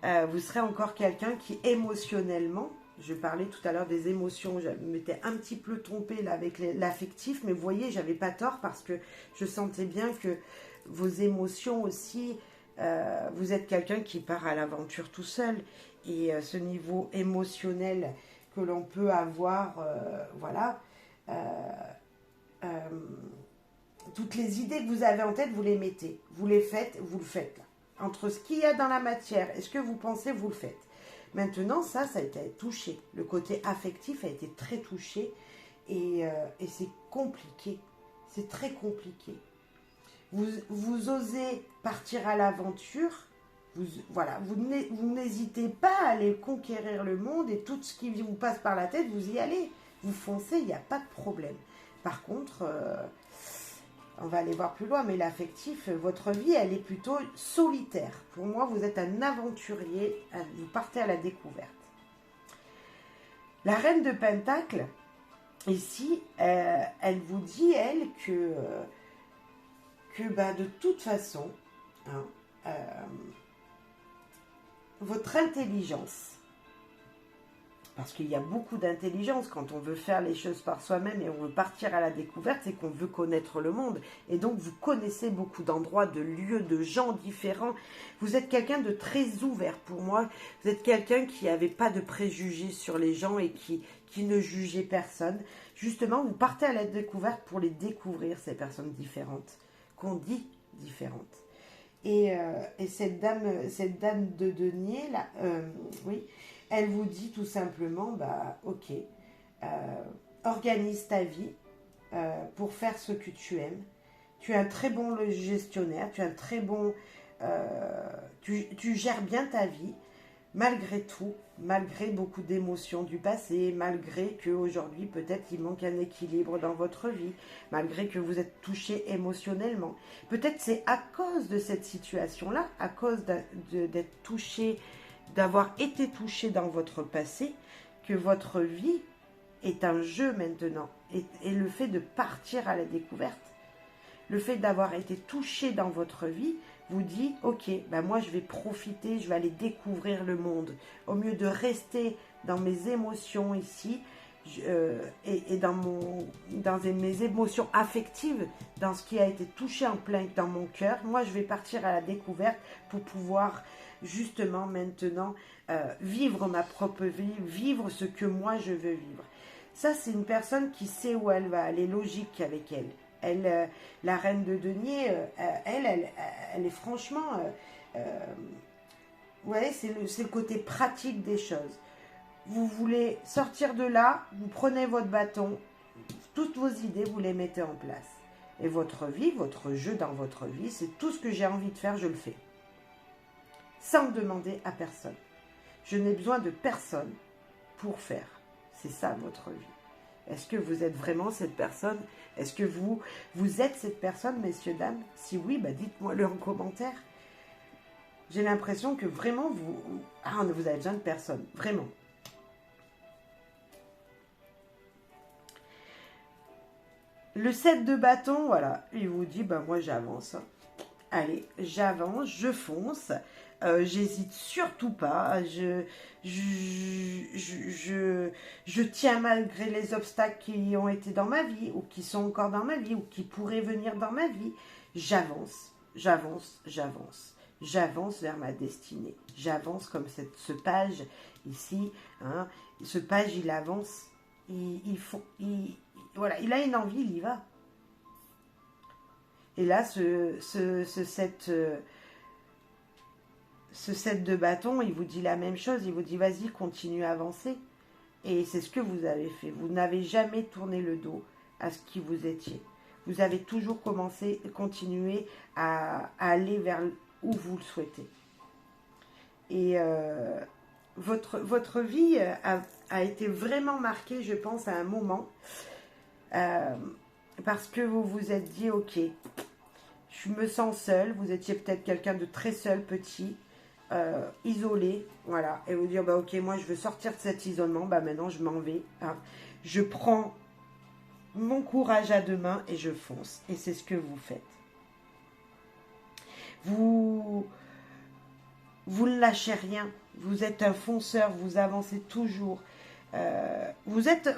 Vous serez encore quelqu'un qui émotionnellement, je parlais tout à l'heure des émotions, je m'étais un petit peu trompée là avec l'affectif, mais vous voyez, j'avais pas tort parce que je sentais bien que vos émotions aussi, vous êtes quelqu'un qui part à l'aventure tout seul. Et ce niveau émotionnel que l'on peut avoir, voilà, toutes les idées que vous avez en tête, vous les mettez, vous les faites, vous le faites là. Entre ce qu'il y a dans la matière et ce que vous pensez, vous le faites. Maintenant, ça a été touché. Le côté affectif a été très touché et c'est compliqué. C'est très compliqué. Vous osez partir à l'aventure. Voilà, vous n'hésitez pas à aller conquérir le monde et tout ce qui vous passe par la tête, vous y allez. Vous foncez, il n'y a pas de problème. Par contre... on va aller voir plus loin, mais l'affectif, votre vie, elle est plutôt solitaire. Pour moi, vous êtes un aventurier, vous partez à la découverte. La reine de Pentacle, ici, elle vous dit, elle, que bah, de toute façon, hein, votre intelligence, parce qu'il y a beaucoup d'intelligence quand on veut faire les choses par soi-même et on veut partir à la découverte, c'est qu'on veut connaître le monde. Et donc, vous connaissez beaucoup d'endroits, de lieux, de gens différents. Vous êtes quelqu'un de très ouvert pour moi. Vous êtes quelqu'un qui n'avait pas de préjugés sur les gens et qui ne jugeait personne. Justement, vous partez à la découverte pour les découvrir, ces personnes différentes, qu'on dit différentes. Et cette dame de denier, là, oui... Elle vous dit tout simplement, bah ok, organise ta vie pour faire ce que tu aimes. Tu es un très bon gestionnaire, tu es un très bon... tu gères bien ta vie, malgré tout, malgré beaucoup d'émotions du passé, malgré qu'aujourd'hui peut-être il manque un équilibre dans votre vie, malgré que vous êtes touché émotionnellement. Peut-être c'est à cause de cette situation-là, à cause d'être touché, d'avoir été touché dans votre passé, que votre vie est un jeu maintenant. Et le fait de partir à la découverte, le fait d'avoir été touché dans votre vie, vous dit, ok, ben moi je vais profiter, je vais aller découvrir le monde. Au mieux de rester dans mes émotions ici, et dans mes émotions affectives, dans ce qui a été touché en plein dans mon cœur, moi je vais partir à la découverte pour pouvoir justement maintenant vivre ma propre vie, vivre ce que moi je veux vivre. Ça, c'est une personne qui sait où elle va, elle est logique avec elle. Elle, la reine de denier, elle est franchement, vous voyez, c'est le côté pratique des choses. Vous voulez sortir de là, vous prenez votre bâton, toutes vos idées, vous les mettez en place. Et votre vie, votre jeu dans votre vie, c'est tout ce que j'ai envie de faire, je le fais. Sans demander à personne. Je n'ai besoin de personne pour faire. C'est ça votre vie. Est-ce que vous êtes vraiment cette personne? Est-ce que vous êtes cette personne, messieurs, dames? Si oui, bah dites-moi-le en commentaire. J'ai l'impression que vraiment vous avez besoin de personne. Vraiment. Le 7 de bâton, voilà, il vous dit, bah moi j'avance. Allez, j'avance, je fonce. J'hésite surtout pas. Je tiens malgré les obstacles qui ont été dans ma vie, ou qui sont encore dans ma vie, ou qui pourraient venir dans ma vie. J'avance, j'avance, j'avance. J'avance vers ma destinée. J'avance comme ce page ici. Hein. Ce page, il avance. Voilà, il a une envie, il y va. Et là, ce 7 de bâton, il vous dit la même chose. Il vous dit, vas-y, continue à avancer. Et c'est ce que vous avez fait. Vous n'avez jamais tourné le dos à ce qui vous étiez. Vous avez toujours continué à aller vers où vous le souhaitez. Et votre vie a été vraiment marquée, je pense, à un moment, parce que vous vous êtes dit, ok, je me sens seule. Vous étiez peut-être quelqu'un de très seul, petit, isolé, voilà. Et vous dire, bah ok, moi je veux sortir de cet isolement, bah maintenant je m'en vais. Hein. Je prends mon courage à deux mains et je fonce. Et c'est ce que vous faites. Vous ne lâchez rien. Vous êtes un fonceur, vous avancez toujours. Vous êtes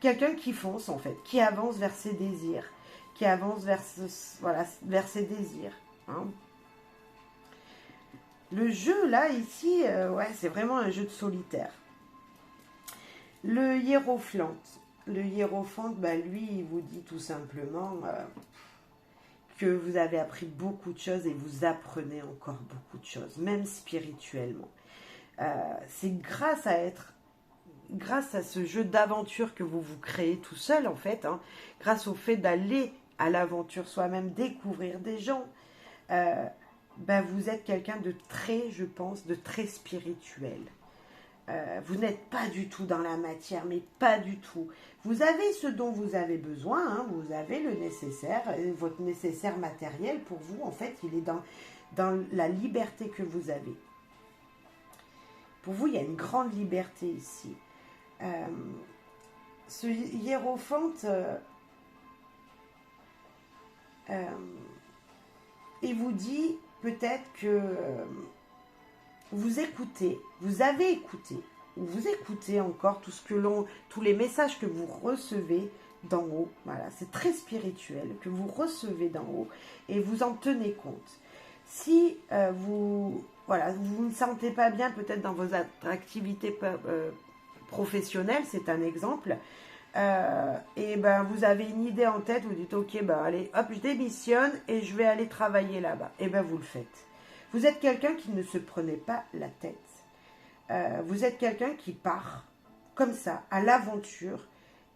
quelqu'un qui fonce en fait, qui avance vers ses désirs, qui avance vers, vers ses désirs. Hein. Le jeu là, ici, ouais, c'est vraiment un jeu de solitaire. Le hiérophante. Le hiérophante, bah, lui, il vous dit tout simplement que vous avez appris beaucoup de choses et vous apprenez encore beaucoup de choses, même spirituellement. C'est grâce à ce jeu d'aventure que vous vous créez tout seul, en fait, hein, grâce au fait d'aller à l'aventure soi-même, découvrir des gens, ben vous êtes quelqu'un de très, je pense, de très spirituel. Vous n'êtes pas du tout dans la matière, mais pas du tout. Vous avez ce dont vous avez besoin, hein, vous avez le nécessaire, votre nécessaire matériel pour vous, en fait, il est dans la liberté que vous avez. Pour vous, il y a une grande liberté ici. Ce hiérophante, il vous dit peut-être que vous écoutez, vous avez écouté, ou vous écoutez encore tous les messages que vous recevez d'en haut. Voilà, c'est très spirituel, que vous recevez d'en haut et vous en tenez compte. Si vous ne sentez pas bien peut-être dans vos activités professionnelles, c'est un exemple, et ben vous avez une idée en tête, vous dites ok, ben allez, hop, je démissionne et je vais aller travailler là-bas. Et ben vous le faites. Vous êtes quelqu'un qui ne se prenait pas la tête. Vous êtes quelqu'un qui part comme ça, à l'aventure,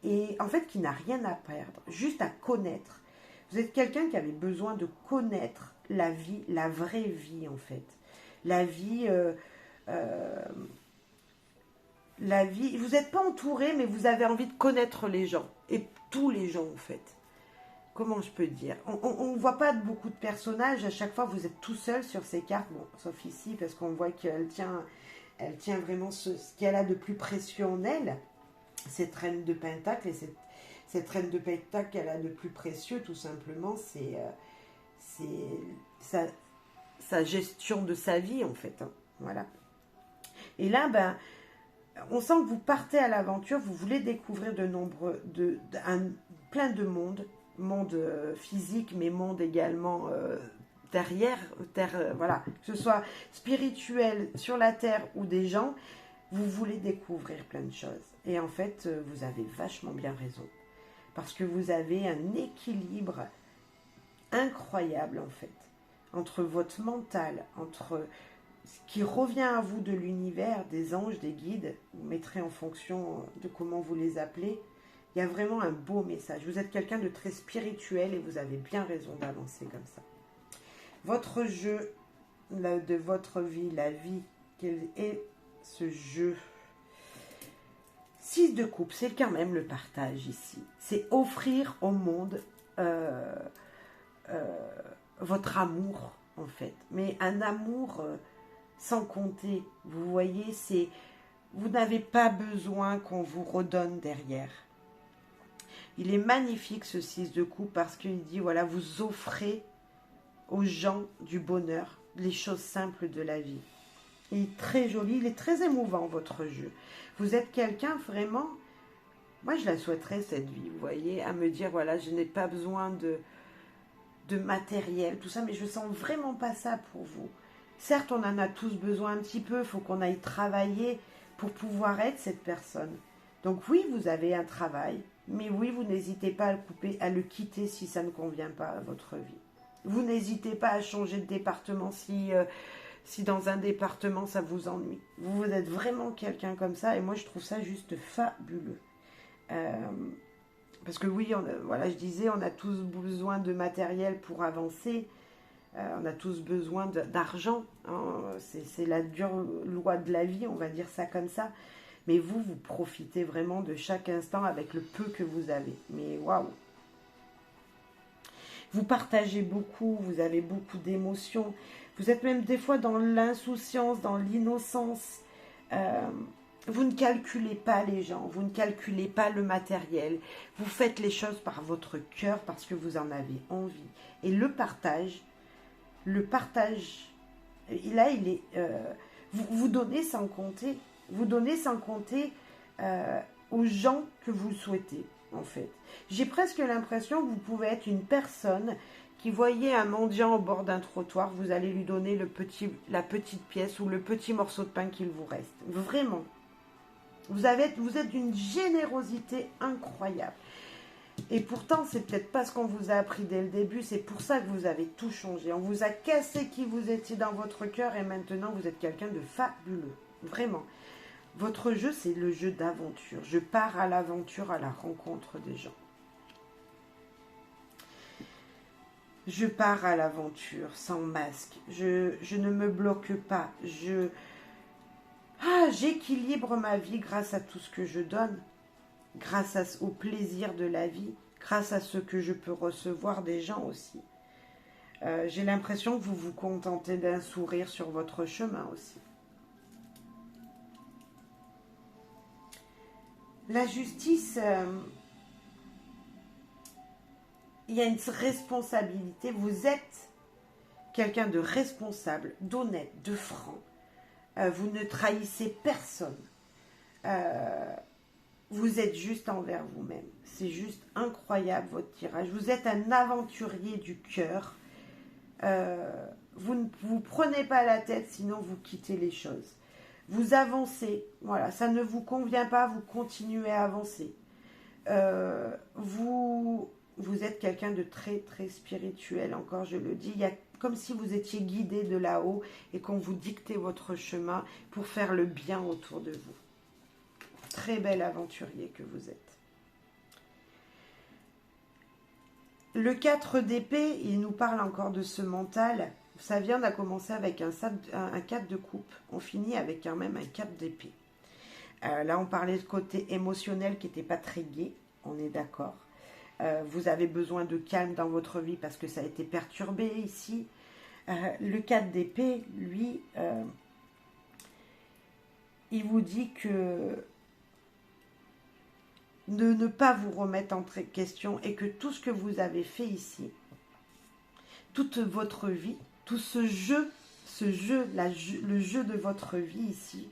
et en fait qui n'a rien à perdre, juste à connaître. Vous êtes quelqu'un qui avait besoin de connaître la vie, la vraie vie en fait. La vie, vous n'êtes pas entouré, mais vous avez envie de connaître les gens, et tous les gens en fait. Comment je peux dire? On ne voit pas beaucoup de personnages, à chaque fois vous êtes tout seul sur ces cartes, bon, sauf ici, parce qu'on voit qu'elle tient vraiment ce qu'elle a de plus précieux en elle, cette reine de Pentacle, et cette reine de Pentacle qu'elle a de plus précieux, tout simplement, c'est sa gestion de sa vie, en fait. Hein, voilà. Et là, ben, on sent que vous partez à l'aventure, vous voulez découvrir plein de mondes, monde physique, mais monde également derrière, voilà, que ce soit spirituel sur la terre ou des gens, vous voulez découvrir plein de choses. Et en fait, vous avez vachement bien raison. Parce que vous avez un équilibre incroyable, en fait, entre votre mental, entre ce qui revient à vous de l'univers, des anges, des guides, vous mettrez en fonction de comment vous les appelez. Il y a vraiment un beau message. Vous êtes quelqu'un de très spirituel et vous avez bien raison d'avancer comme ça. Votre jeu de votre vie, la vie, quel est ce jeu? 6 de coupe, c'est quand même le partage ici. C'est offrir au monde votre amour, en fait. Mais un amour sans compter. Vous voyez, vous n'avez pas besoin qu'on vous redonne derrière. Il est magnifique ce 6 de coupe parce qu'il dit, voilà, vous offrez aux gens du bonheur, les choses simples de la vie. Il est très joli, il est très émouvant votre jeu. Vous êtes quelqu'un vraiment, moi je la souhaiterais cette vie, vous voyez, à me dire, voilà, je n'ai pas besoin de matériel, tout ça, mais je sens vraiment pas ça pour vous. Certes, on en a tous besoin un petit peu, il faut qu'on aille travailler pour pouvoir être cette personne. Donc oui, vous avez un travail, mais oui, vous n'hésitez pas à le quitter si ça ne convient pas à votre vie. Vous n'hésitez pas à changer de département si si dans un département ça vous ennuie. Vous êtes vraiment quelqu'un comme ça et moi je trouve ça juste fabuleux. Parce que oui, voilà, je disais, on a tous besoin de matériel pour avancer. On a tous besoin d'argent. Hein. C'est la dure loi de la vie, on va dire ça comme ça. Mais vous profitez vraiment de chaque instant avec le peu que vous avez. Mais waouh! Vous partagez beaucoup, vous avez beaucoup d'émotions. Vous êtes même des fois dans l'insouciance, dans l'innocence. Vous ne calculez pas les gens, vous ne calculez pas le matériel. Vous faites les choses par votre cœur parce que vous en avez envie. Et le partage, là, il est... vous donnez sans compter. Vous donnez sans compter aux gens que vous souhaitez, en fait. J'ai presque l'impression que vous pouvez être une personne qui voyait un mendiant au bord d'un trottoir, vous allez lui donner la petite pièce ou le petit morceau de pain qu'il vous reste. Vraiment. Vous êtes d'une générosité incroyable. Et pourtant, c'est peut-être pas ce qu'on vous a appris dès le début, c'est pour ça que vous avez tout changé. On vous a cassé qui vous étiez dans votre cœur et maintenant vous êtes quelqu'un de fabuleux. Vraiment. Votre jeu, c'est le jeu d'aventure. Je pars à l'aventure, à la rencontre des gens. Je pars à l'aventure sans masque. Je ne me bloque pas. J'équilibre ma vie grâce à tout ce que je donne. Grâce au plaisir de la vie. Grâce à ce que je peux recevoir des gens aussi. J'ai l'impression que vous vous contentez d'un sourire sur votre chemin aussi. La justice, il y a une responsabilité. Vous êtes quelqu'un de responsable, d'honnête, de franc. Vous ne trahissez personne. Vous êtes juste envers vous-même. C'est juste incroyable votre tirage. Vous êtes un aventurier du cœur. Vous ne vous prenez pas la tête, sinon vous quittez les choses. Vous avancez, voilà, ça ne vous convient pas, vous continuez à avancer. Vous êtes quelqu'un de très très spirituel, encore je le dis. Il y a comme si vous étiez guidé de là-haut et qu'on vous dictait votre chemin pour faire le bien autour de vous. Très bel aventurier que vous êtes. Le 4 d'épée, il nous parle encore de ce mental. Vous savez, on a commencé avec un 4 de coupe. On finit avec quand même un 4 d'épée. Là, on parlait de côté émotionnel qui n'était pas très gai. On est d'accord. Vous avez besoin de calme dans votre vie parce que ça a été perturbé ici. Le 4 d'épée, lui, il vous dit que de ne pas vous remettre en question et que tout ce que vous avez fait ici, toute votre vie, tout le jeu de votre vie ici,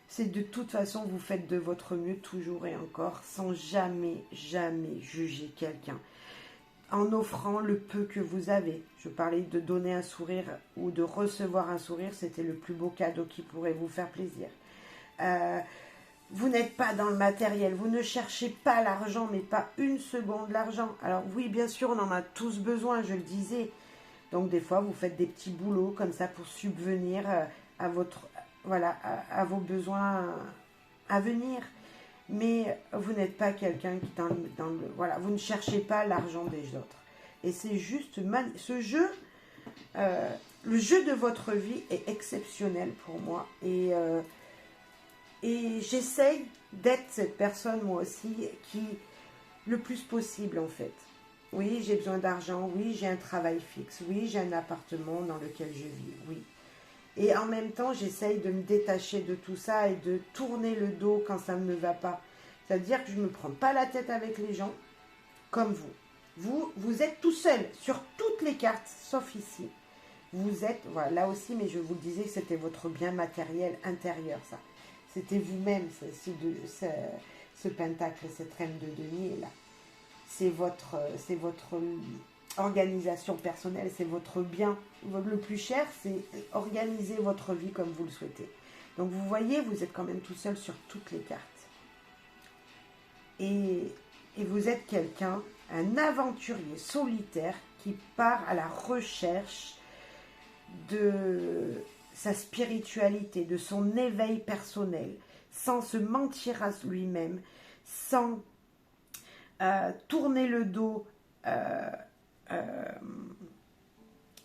c'est de toute façon, vous faites de votre mieux toujours et encore, sans jamais, jamais juger quelqu'un. En offrant le peu que vous avez. Je parlais de donner un sourire ou de recevoir un sourire, c'était le plus beau cadeau qui pourrait vous faire plaisir. Vous n'êtes pas dans le matériel, vous ne cherchez pas l'argent, mais pas une seconde l'argent. Alors oui, bien sûr, on en a tous besoin, je le disais. Donc des fois, vous faites des petits boulots comme ça pour subvenir à vos besoins à venir. Mais vous n'êtes pas quelqu'un qui vous ne cherchez pas l'argent des autres. Et c'est juste ce jeu, le jeu de votre vie est exceptionnel pour moi. Et j'essaye d'être cette personne moi aussi qui le plus possible en fait. Oui, j'ai besoin d'argent, oui, j'ai un travail fixe, oui, j'ai un appartement dans lequel je vis, oui. Et en même temps, j'essaye de me détacher de tout ça et de tourner le dos quand ça ne me va pas. C'est-à-dire que je ne me prends pas la tête avec les gens comme vous. Vous êtes tout seul sur toutes les cartes, sauf ici. Vous êtes, voilà, là aussi, mais je vous le disais, c'était votre bien matériel intérieur, ça. C'était vous-même, ce pentacle, cette reine de denier, là. C'est votre organisation personnelle, c'est votre bien. Le plus cher, c'est organiser votre vie comme vous le souhaitez. Donc vous voyez, vous êtes quand même tout seul sur toutes les cartes. Et vous êtes quelqu'un, un aventurier solitaire qui part à la recherche sa spiritualité, de son éveil personnel, sans se mentir à lui-même, sans tourner le dos,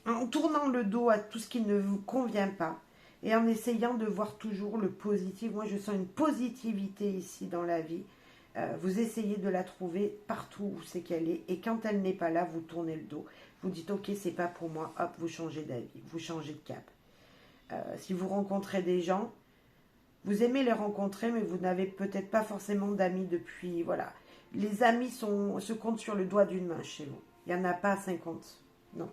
en tournant le dos à tout ce qui ne vous convient pas, et en essayant de voir toujours le positif. Moi, je sens une positivité ici dans la vie. Vous essayez de la trouver partout où c'est qu'elle est, et quand elle n'est pas là, vous tournez le dos. Vous dites, ok, c'est pas pour moi, hop, vous changez d'avis, vous changez de cap. Si vous rencontrez des gens, vous aimez les rencontrer, mais vous n'avez peut-être pas forcément d'amis depuis, voilà. Les amis se comptent sur le doigt d'une main chez vous. Il n'y en a pas 50, non.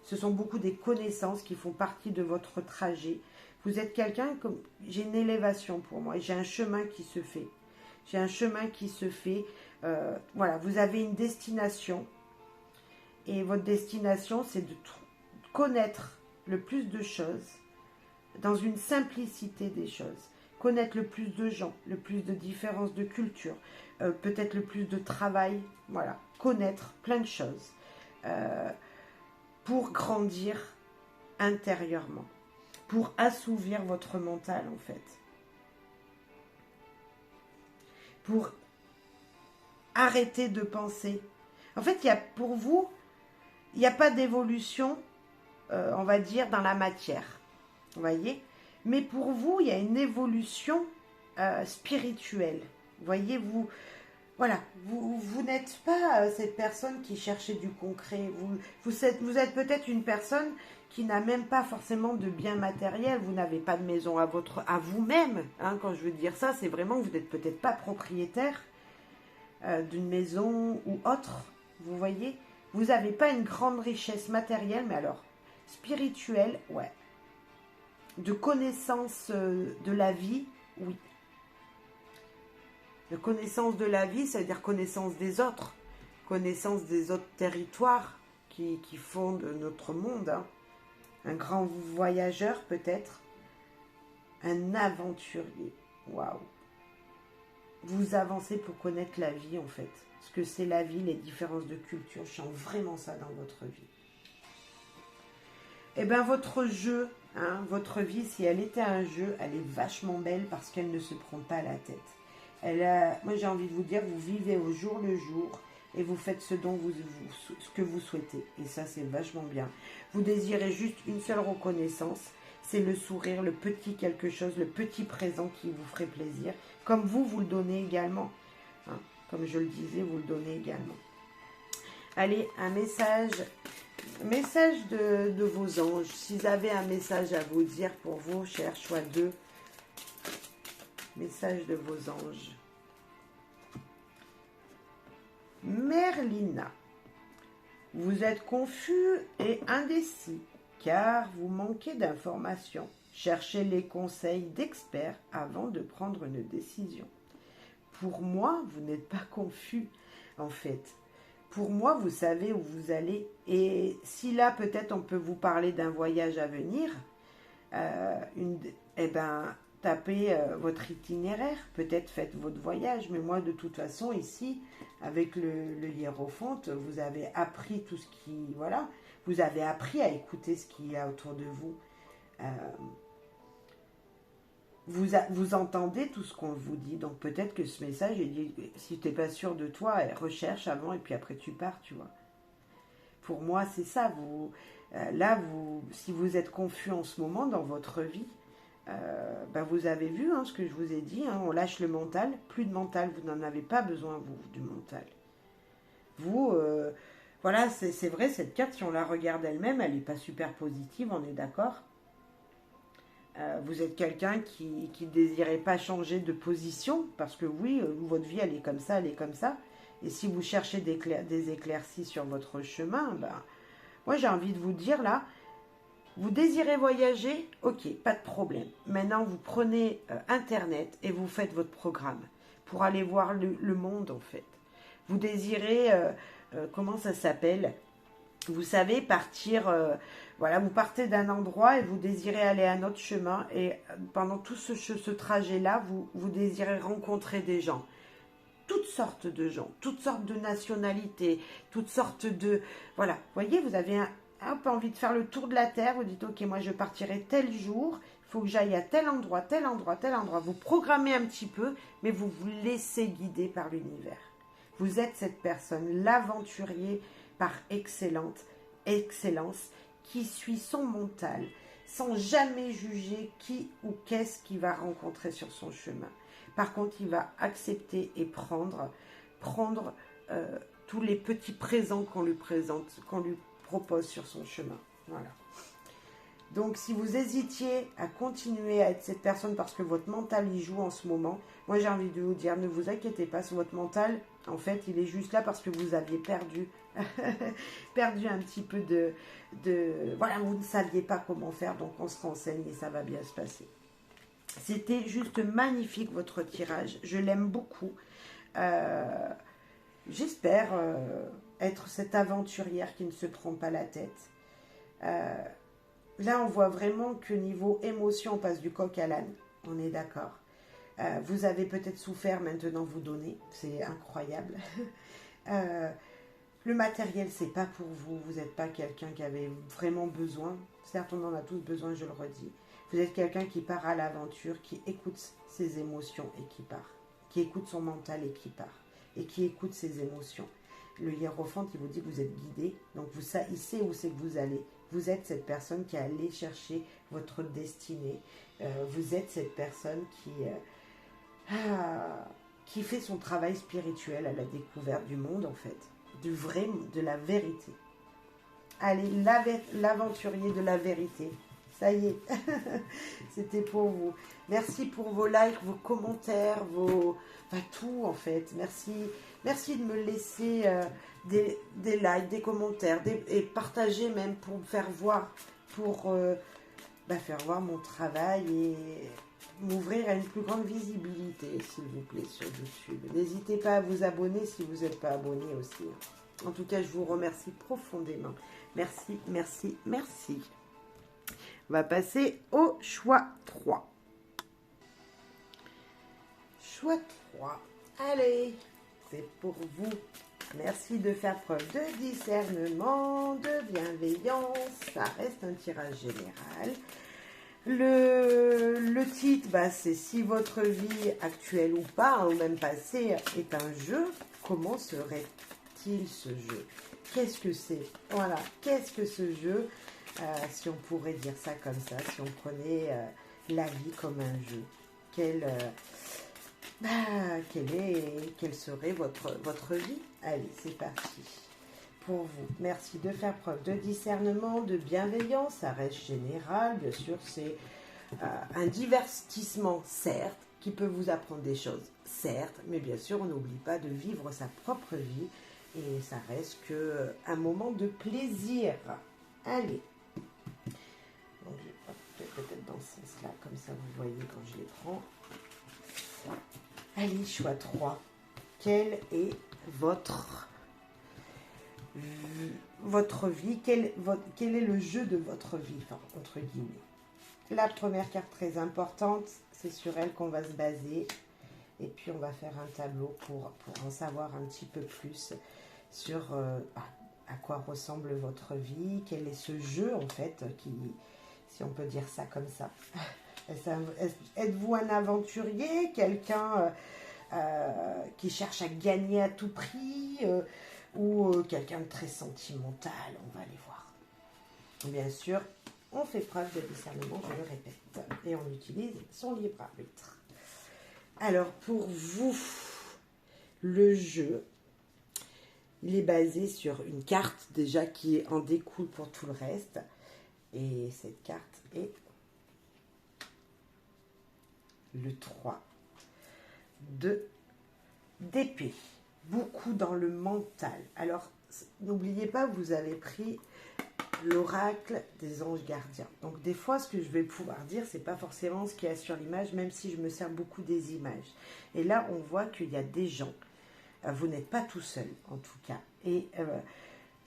Ce sont beaucoup des connaissances qui font partie de votre trajet. Vous êtes quelqu'un, comme j'ai une élévation pour moi, j'ai un chemin qui se fait. J'ai un chemin qui se fait. Voilà, vous avez une destination. Et votre destination, c'est de connaître le plus de choses dans une simplicité des choses. Connaître le plus de gens, le plus de différences de culture, peut-être le plus de travail. Voilà, connaître plein de choses pour grandir intérieurement, pour assouvir votre mental en fait. Pour arrêter de penser. En fait, pour vous, il n'y a pas d'évolution, on va dire, dans la matière. Vous voyez? Mais pour vous, il y a une évolution spirituelle. Vous voyez, voilà, vous n'êtes pas cette personne qui cherchait du concret. Vous êtes peut-être une personne qui n'a même pas forcément de biens matériels. Vous n'avez pas de maison à vous-même. Hein, quand je veux dire ça, c'est vraiment que vous n'êtes peut-être pas propriétaire d'une maison ou autre. Vous voyez, vous n'avez pas une grande richesse matérielle, mais alors spirituelle, ouais. De connaissance de la vie, oui. De connaissance de la vie, ça veut dire connaissance des autres territoires qui fondent notre monde. Hein. Un grand voyageur peut-être, un aventurier. Waouh! Vous avancez pour connaître la vie en fait. Ce que c'est la vie, les différences de culture. Je sens vraiment ça dans votre vie. Eh bien, votre jeu, hein, votre vie, si elle était un jeu, elle est vachement belle parce qu'elle ne se prend pas la tête. Moi, j'ai envie de vous dire, vous vivez au jour le jour et vous faites ce que vous souhaitez. Et ça, c'est vachement bien. Vous désirez juste une seule reconnaissance, c'est le sourire, le petit quelque chose, le petit présent qui vous ferait plaisir. Comme vous le donnez également. Hein, comme je le disais, vous le donnez également. Allez, un message de vos anges. S'ils avaient un message à vous dire pour vous, chers choix 2, message de vos anges. Merlina, vous êtes confus et indécis, car vous manquez d'informations. Cherchez les conseils d'experts avant de prendre une décision. Pour moi, vous n'êtes pas confus, en fait. Pour moi, vous savez où vous allez. Et si là, peut-être, on peut vous parler d'un voyage à venir, tapez votre itinéraire. Peut-être faites votre voyage. Mais moi, de toute façon, ici, avec le hiérophante, vous avez appris tout ce qui... Voilà. Vous avez appris à écouter ce qu'il y a autour de vous. Vous entendez tout ce qu'on vous dit. Donc peut-être que ce message, il dit, si tu n'es pas sûr de toi, recherche avant et puis après tu pars, tu vois. Pour moi, c'est ça. Si vous êtes confus en ce moment dans votre vie, vous avez vu ce que je vous ai dit. Hein, on lâche le mental. Plus de mental, vous n'en avez pas besoin, vous, du mental. Voilà, c'est vrai, cette carte, si on la regarde elle-même, elle n'est pas super positive, on est d'accord. Vous êtes quelqu'un qui ne désirait pas changer de position, parce que oui, votre vie, elle est comme ça, elle est comme ça. Et si vous cherchez des éclaircies sur votre chemin, moi j'ai envie de vous dire là, vous désirez voyager, ok, pas de problème. Maintenant, vous prenez Internet et vous faites votre programme pour aller voir le monde en fait. Vous désirez, comment ça s'appelle ? Vous savez, partir, vous partez d'un endroit et vous désirez aller à un autre chemin. Et pendant tout ce trajet-là, vous désirez rencontrer des gens. Toutes sortes de gens, toutes sortes de nationalités, toutes sortes de... Voilà, vous voyez, vous avez hop, envie de faire le tour de la Terre, vous dites, ok, moi je partirai tel jour, il faut que j'aille à tel endroit, tel endroit, tel endroit. Vous programmez un petit peu, mais vous vous laissez guider par l'univers. Vous êtes cette personne, l'aventurier par excellence, qui suit son mental, sans jamais juger qui ou qu'est-ce qu'il va rencontrer sur son chemin. Par contre, il va accepter et prendre tous les petits présents qu'on lui présente, qu'on lui propose sur son chemin. Voilà. Donc, si vous hésitiez à continuer à être cette personne parce que votre mental y joue en ce moment, moi j'ai envie de vous dire, ne vous inquiétez pas, sur votre mental, en fait, il est juste là parce que vous aviez perdu, perdu un petit peu voilà, vous ne saviez pas comment faire, donc on se renseigne et ça va bien se passer. C'était juste magnifique votre tirage, je l'aime beaucoup. J'espère être cette aventurière qui ne se prend pas la tête. Là, on voit vraiment que niveau émotion, on passe du coq à l'âne. On est d'accord. Vous avez peut-être souffert, maintenant vous donnez. C'est incroyable. Le matériel, c'est pas pour vous. Vous n'êtes pas quelqu'un qui avait vraiment besoin. Certes, on en a tous besoin, je le redis. Vous êtes quelqu'un qui part à l'aventure, qui écoute ses émotions et qui part. Qui écoute son mental et qui part. Et qui écoute ses émotions. Le hiérophante, il vous dit que vous êtes guidé. Donc, il sait où c'est que vous allez. Vous êtes cette personne qui est allée chercher votre destinée. Vous êtes cette personne qui fait son travail spirituel à la découverte du monde, en fait. De la vérité. Allez, l'aventurier de la vérité. Ça y est, c'était pour vous. Merci pour vos likes, vos commentaires, tout en fait. Merci de me laisser des likes, des commentaires, et partager même pour me faire voir, faire voir mon travail et m'ouvrir à une plus grande visibilité, s'il vous plaît, sur YouTube. N'hésitez pas à vous abonner si vous n'êtes pas abonné aussi. En tout cas, je vous remercie profondément. Merci, merci, merci. On va passer au choix 3. Choix 3. Allez, c'est pour vous. Merci de faire preuve de discernement, de bienveillance. Ça reste un tirage général. Le titre, c'est si votre vie actuelle ou pas, ou même passée, est un jeu, comment serait-il ce jeu? Qu'est-ce que c'est? Voilà, qu'est-ce que ce jeu? Si on pourrait dire ça comme ça, si on prenait la vie comme un jeu, quelle serait votre vie? Allez, c'est parti. Pour vous, merci de faire preuve de discernement, de bienveillance, ça reste général, bien sûr, c'est un divertissement, certes, qui peut vous apprendre des choses, certes, mais bien sûr, on n'oublie pas de vivre sa propre vie, et ça reste qu'un moment de plaisir. Allez. Donc, je vais peut-être dans ce sens-là, comme ça vous voyez quand je les prends. Allez, choix 3. Quelle est votre vie? Quel est le jeu de votre vie, entre guillemets? La première carte très importante, c'est sur elle qu'on va se baser. Et puis, on va faire un tableau pour en savoir un petit peu plus sur à quoi ressemble votre vie. Quel est ce jeu, en fait, si on peut dire ça comme ça. Êtes-vous un aventurier, quelqu'un qui cherche à gagner à tout prix, ou quelqu'un de très sentimental? On va aller voir. Bien sûr, on fait preuve de discernement, je le répète, et on utilise son libre arbitre. Alors, pour vous, le jeu, il est basé sur une carte déjà qui en découle pour tout le reste. Et cette carte est le 3 d'épée. Beaucoup dans le mental. Alors, n'oubliez pas, vous avez pris l'oracle des anges gardiens. Donc, des fois, ce que je vais pouvoir dire, c'est pas forcément ce qu'il y a sur l'image, même si je me sers beaucoup des images. Et là, on voit qu'il y a des gens. Vous n'êtes pas tout seul, en tout cas. Et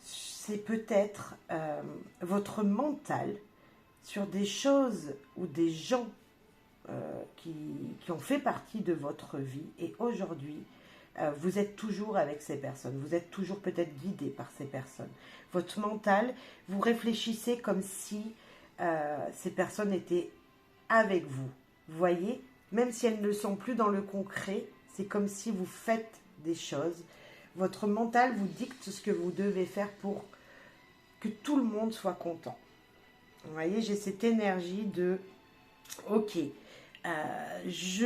c'est peut-être votre mental sur des choses ou des gens qui ont fait partie de votre vie. Et aujourd'hui, vous êtes toujours avec ces personnes, vous êtes toujours peut-être guidé par ces personnes. Votre mental, vous réfléchissez comme si ces personnes étaient avec vous. Vous voyez, même si elles ne sont plus dans le concret, c'est comme si vous faites des choses. Votre mental vous dicte ce que vous devez faire pour que tout le monde soit content. Vous voyez, j'ai cette énergie de ok, j'ai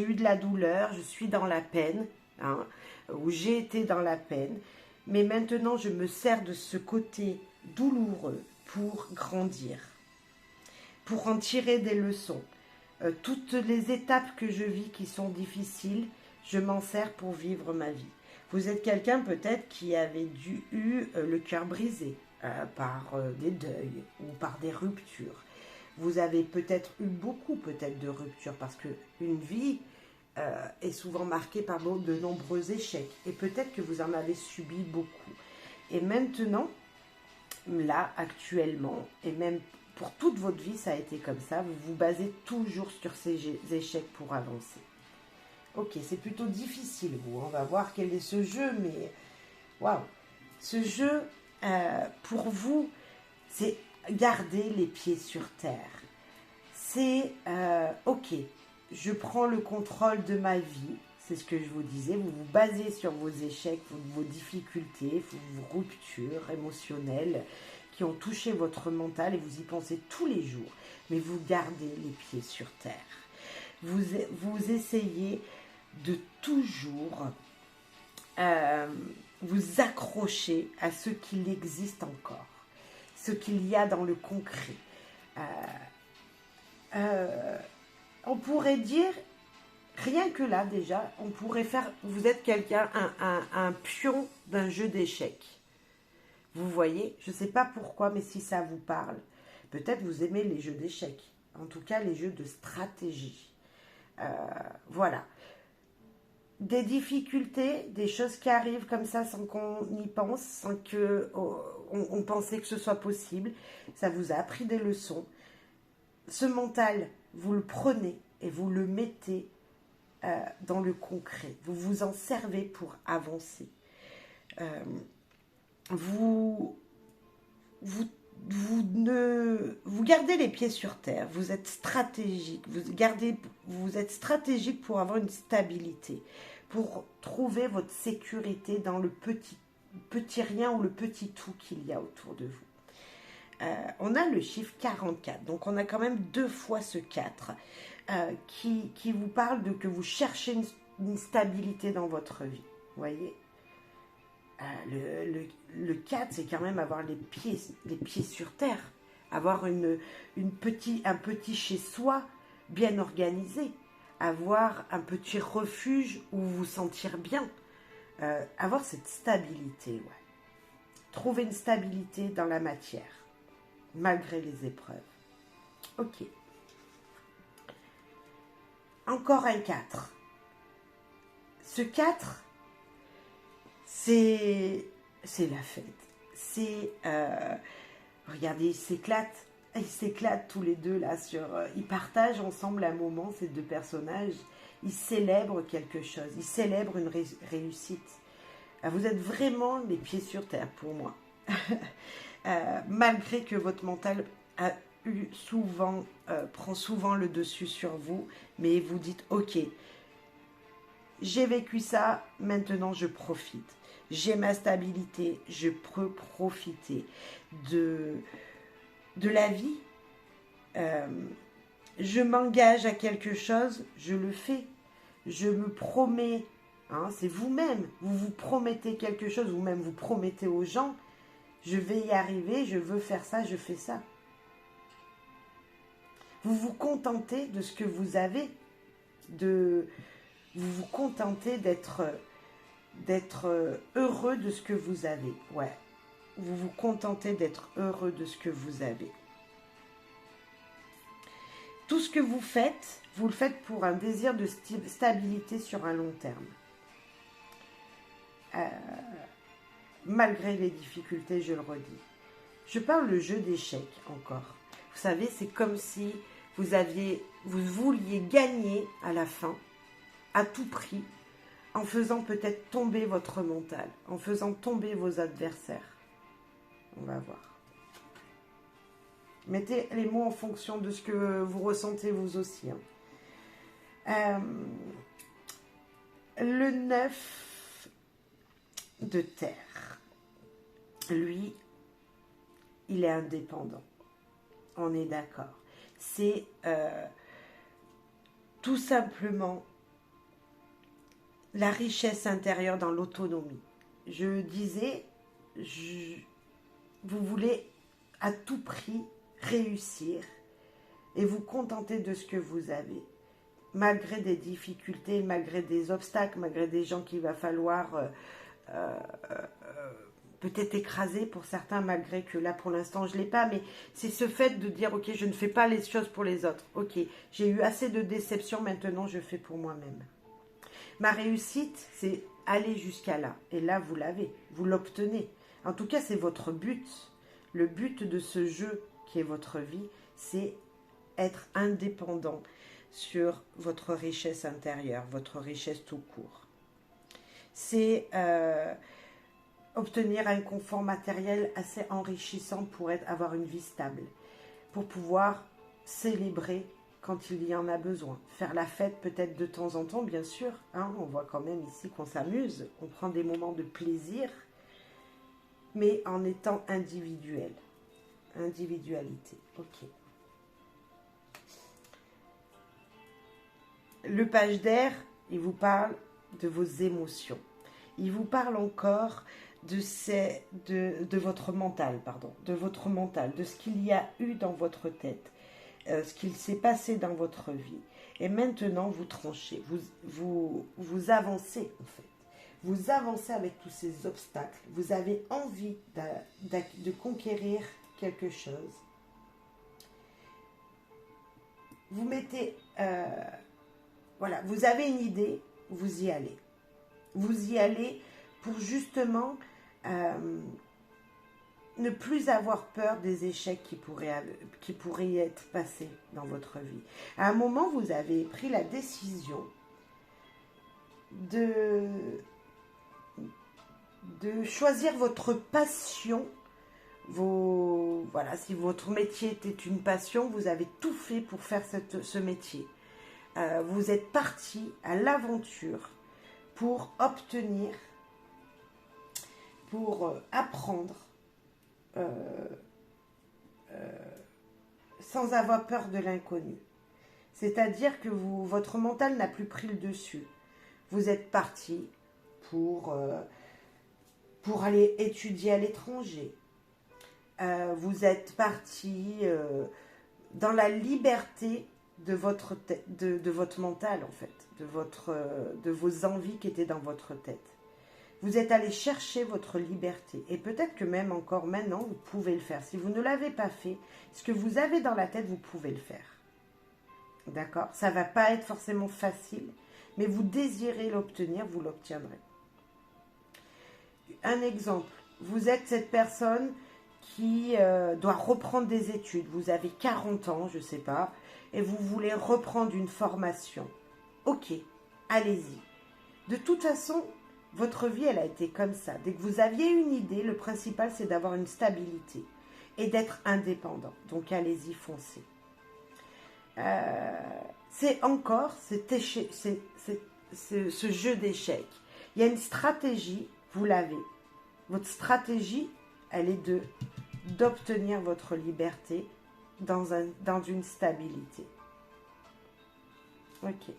eu de la douleur, je suis dans la peine, hein, ou j'ai été dans la peine, mais maintenant je me sers de ce côté douloureux pour grandir, pour en tirer des leçons. Toutes les étapes que je vis qui sont difficiles, je m'en sers pour vivre ma vie. Vous êtes quelqu'un peut-être qui avait eu le cœur brisé par des deuils ou par des ruptures. Vous avez peut-être eu beaucoup peut-être de ruptures parce qu'une vie est souvent marquée par de nombreux échecs. Et peut-être que vous en avez subi beaucoup. Et maintenant, là, actuellement, et même pour toute votre vie, ça a été comme ça. Vous vous basez toujours sur ces échecs pour avancer. Ok, c'est plutôt difficile, vous. On va voir quel est ce jeu, mais waouh! Ce jeu, pour vous, c'est garder les pieds sur terre. C'est ok, je prends le contrôle de ma vie. C'est ce que je vous disais. Vous vous basez sur vos échecs, vos difficultés, vos ruptures émotionnelles qui ont touché votre mental et vous y pensez tous les jours. Mais vous gardez les pieds sur terre. Vous essayez de toujours vous accrocher à ce qu'il existe encore, ce qu'il y a dans le concret. On pourrait dire, rien que là déjà, on pourrait faire, vous êtes quelqu'un, un pion d'un jeu d'échecs. Vous voyez, je ne sais pas pourquoi, mais si ça vous parle, peut-être vous aimez les jeux d'échecs, en tout cas les jeux de stratégie. Voilà. Des difficultés, des choses qui arrivent comme ça sans qu'on y pense, sans qu'on pensait que ce soit possible. Ça vous a appris des leçons. Ce mental, vous le prenez et vous le mettez dans le concret. Vous vous en servez pour avancer. Vous gardez les pieds sur terre, vous êtes stratégique, vous êtes stratégique pour avoir une stabilité, pour trouver votre sécurité dans le petit rien ou le petit tout qu'il y a autour de vous. On a le chiffre 44, donc on a quand même 2 fois ce 4 qui vous parle de que vous cherchez une stabilité dans votre vie, vous voyez. Le 4, c'est quand même avoir les pieds sur terre, avoir un petit chez-soi bien organisé, avoir un petit refuge où vous sentir bien, avoir cette stabilité, ouais. Trouver une stabilité dans la matière, malgré les épreuves. Ok. Encore un 4. Ce 4... c'est la fête. Regardez, ils s'éclatent tous les deux là ils partagent ensemble un moment, ces 2 personnages. Ils célèbrent quelque chose, ils célèbrent une réussite. Vous êtes vraiment les pieds sur terre pour moi. Malgré que votre mental prend souvent le dessus sur vous, mais vous dites ok, j'ai vécu ça, maintenant je profite. J'ai ma stabilité, je peux profiter de la vie. Je m'engage à quelque chose, je le fais. Je me promets, hein, c'est vous-même. Vous vous promettez quelque chose, vous-même vous promettez aux gens, je vais y arriver, je veux faire ça, je fais ça. Vous vous contentez de ce que vous avez, vous vous contentez d'être heureux de ce que vous avez. Ouais. Vous vous contentez d'être heureux de ce que vous avez. Tout ce que vous le faites pour un désir de stabilité sur un long terme. Malgré les difficultés, je le redis. Je parle le jeu d'échecs encore. Vous savez, c'est comme si vous vouliez gagner à la fin. à tout prix, en faisant peut-être tomber votre mental, en faisant tomber vos adversaires. On va voir. Mettez les mots en fonction de ce que vous ressentez vous aussi. Le 9 de terre, lui, il est indépendant. On est d'accord. C'est tout simplement la richesse intérieure dans l'autonomie. Je disais, vous voulez à tout prix réussir et vous contenter de ce que vous avez, malgré des difficultés, malgré des obstacles, malgré des gens qu'il va falloir peut-être écraser pour certains, malgré que là pour l'instant je ne l'ai pas, mais c'est ce fait de dire ok, je ne fais pas les choses pour les autres, ok, j'ai eu assez de déceptions, maintenant je fais pour moi-même. Ma réussite, c'est aller jusqu'à là, et là vous l'avez, vous l'obtenez. En tout cas, c'est votre but. Le but de ce jeu qui est votre vie, c'est être indépendant sur votre richesse intérieure, votre richesse tout court. C'est obtenir un confort matériel assez enrichissant pour avoir une vie stable, pour pouvoir célébrer quand il y en a besoin. Faire la fête peut-être de temps en temps, bien sûr. On voit quand même ici qu'on s'amuse, on prend des moments de plaisir, mais en étant individuel. Individualité, ok. Le page d'air, il vous parle de vos émotions. Il vous parle encore de votre mental, de ce qu'il y a eu dans votre tête, ce qu'il s'est passé dans votre vie. Et maintenant, vous tranchez, vous avancez en fait. Vous avancez avec tous ces obstacles. Vous avez envie de conquérir quelque chose. Vous mettez... voilà, vous avez une idée, vous y allez. Vous y allez pour justement ne plus avoir peur des échecs qui pourraient être passés dans votre vie. À un moment, vous avez pris la décision de choisir votre passion. Voilà, si votre métier était une passion, vous avez tout fait pour faire ce métier. Vous êtes parti à l'aventure pour obtenir, pour apprendre sans avoir peur de l'inconnu. C'est-à-dire que votre mental n'a plus pris le dessus. Vous êtes parti pour aller étudier à l'étranger. Vous êtes parti dans la liberté de votre mental, en fait, de vos envies qui étaient dans votre tête. Vous êtes allé chercher votre liberté. Et peut-être que même encore maintenant, vous pouvez le faire. Si vous ne l'avez pas fait, ce que vous avez dans la tête, vous pouvez le faire. D'accord ? Ça ne va pas être forcément facile, mais vous désirez l'obtenir, vous l'obtiendrez. Un exemple, vous êtes cette personne qui doit reprendre des études. Vous avez 40 ans, je ne sais pas, et vous voulez reprendre une formation. Ok, allez-y. De toute façon, votre vie, elle a été comme ça. Dès que vous aviez une idée, le principal, c'est d'avoir une stabilité et d'être indépendant. Donc, allez-y, foncez. C'est encore ce jeu d'échecs. Il y a une stratégie, vous l'avez. Votre stratégie, elle est d'obtenir votre liberté dans une stabilité. Ok.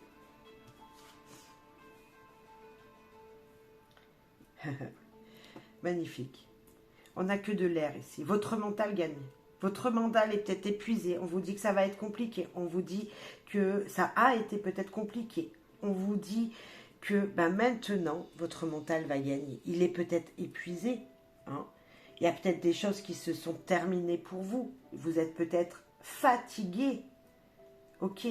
Magnifique. On n'a que de l'air ici. Votre mental gagne. Votre mental est peut-être épuisé. On vous dit que ça va être compliqué. On vous dit que ça a été peut-être compliqué. On vous dit que maintenant, votre mental va gagner. Il est peut-être épuisé. Il y a peut-être des choses qui se sont terminées pour vous. Vous êtes peut-être fatigué. Ok.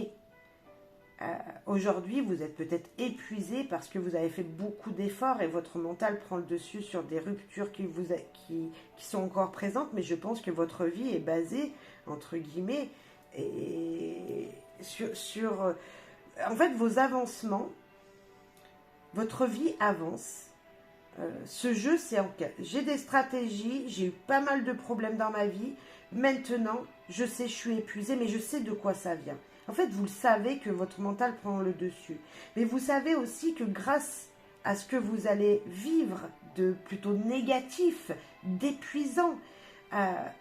Aujourd'hui, vous êtes peut-être épuisé parce que vous avez fait beaucoup d'efforts et votre mental prend le dessus sur des ruptures qui sont encore présentes, mais je pense que votre vie est basée, entre guillemets, et sur en fait, vos avancements Votre vie avance. Ce jeu, c'est en cas. J'ai des stratégies, j'ai eu pas mal de problèmes dans ma vie. Maintenant, je sais, je suis épuisée, mais je sais de quoi ça vient. En fait, vous le savez que votre mental prend le dessus. Mais vous savez aussi que grâce à ce que vous allez vivre de plutôt négatif, d'épuisant,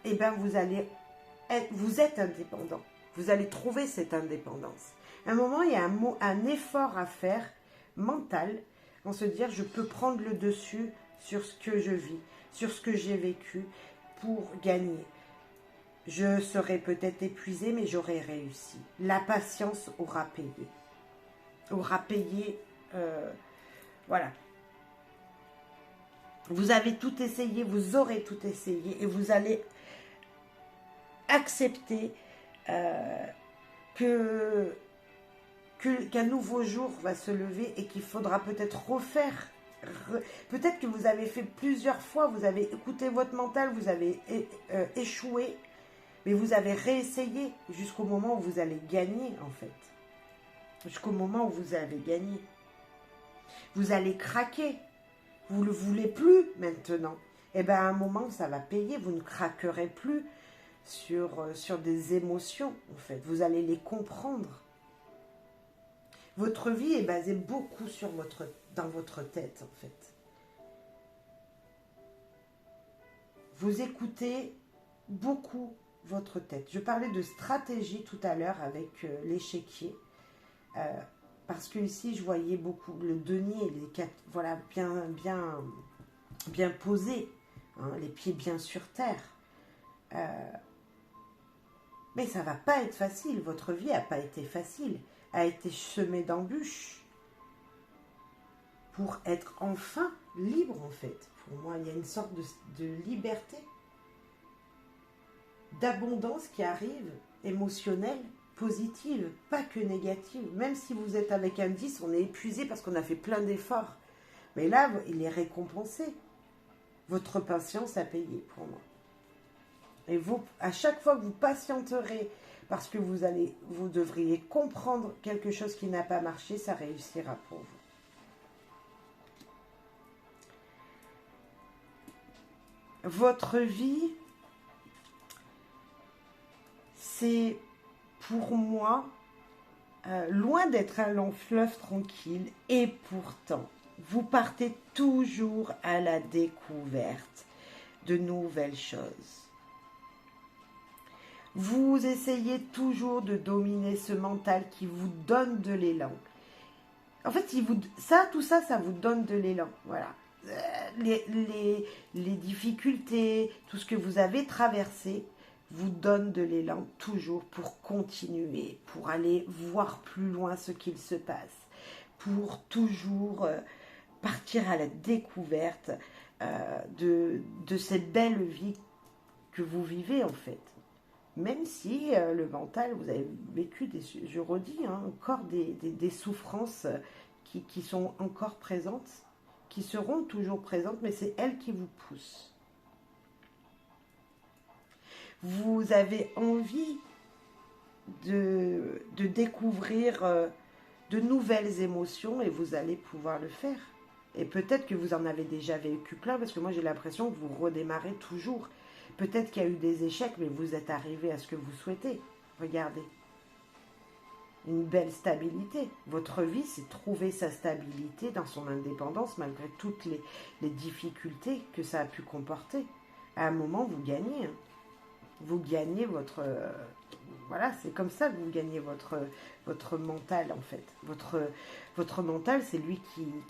eh ben vous êtes indépendant. Vous allez trouver cette indépendance. À un moment, il y a un effort à faire mental, en se dire je peux prendre le dessus sur ce que je vis, sur ce que j'ai vécu pour gagner. Je serai peut-être épuisée, mais j'aurai réussi. La patience aura payé. Aura payé, voilà. Vous avez tout essayé, vous aurez tout essayé et vous allez accepter qu'un nouveau jour va se lever et qu'il faudra peut-être refaire. Peut-être que vous avez fait plusieurs fois, vous avez écouté votre mental, vous avez échoué, mais vous avez réessayé jusqu'au moment où vous allez gagner en fait. Jusqu'au moment où vous avez gagné. Vous allez craquer. Vous ne le voulez plus maintenant. Et bien à un moment, ça va payer. Vous ne craquerez plus sur des émotions en fait. Vous allez les comprendre. Votre vie est basée beaucoup dans votre tête en fait. Vous écoutez beaucoup votre tête. Je parlais de stratégie tout à l'heure avec l'échiquier. Parce que ici, je voyais beaucoup le denier, les quatre, voilà, bien posés, hein, les pieds bien sur terre. Mais ça va pas être facile. Votre vie n'a pas été facile, a été semée d'embûches pour être enfin libre en fait. Pour moi, il y a une sorte de liberté, d'abondance qui arrive, émotionnelle, positive, pas que négative. Même si vous êtes avec un 10, on est épuisé parce qu'on a fait plein d'efforts. Mais là, il est récompensé. Votre patience a payé pour moi. Et vous, à chaque fois que vous patienterez, parce que vous devriez comprendre quelque chose qui n'a pas marché, ça réussira pour vous. Votre vie, c'est pour moi loin d'être un long fleuve tranquille, et pourtant, vous partez toujours à la découverte de nouvelles choses. Vous essayez toujours de dominer ce mental qui vous donne de l'élan. En fait, tout ça, ça vous donne de l'élan. Voilà. Les difficultés, tout ce que vous avez traversé, vous donne de l'élan toujours pour continuer, pour aller voir plus loin ce qu'il se passe, pour toujours partir à la découverte de cette belle vie que vous vivez en fait. Même si le mental, vous avez vécu, je redis, hein, encore des souffrances qui sont encore présentes, qui seront toujours présentes, mais c'est elles qui vous poussent. Vous avez envie de découvrir de nouvelles émotions et vous allez pouvoir le faire. Et peut-être que vous en avez déjà vécu plein, parce que moi j'ai l'impression que vous redémarrez toujours. Peut-être qu'il y a eu des échecs, mais vous êtes arrivé à ce que vous souhaitez. Regardez. Une belle stabilité. Votre vie, c'est trouver sa stabilité dans son indépendance, malgré toutes les difficultés que ça a pu comporter. À un moment, vous gagnez. Hein. Vous gagnez votre... voilà, c'est comme ça que vous gagnez votre mental, en fait. Votre mental, c'est lui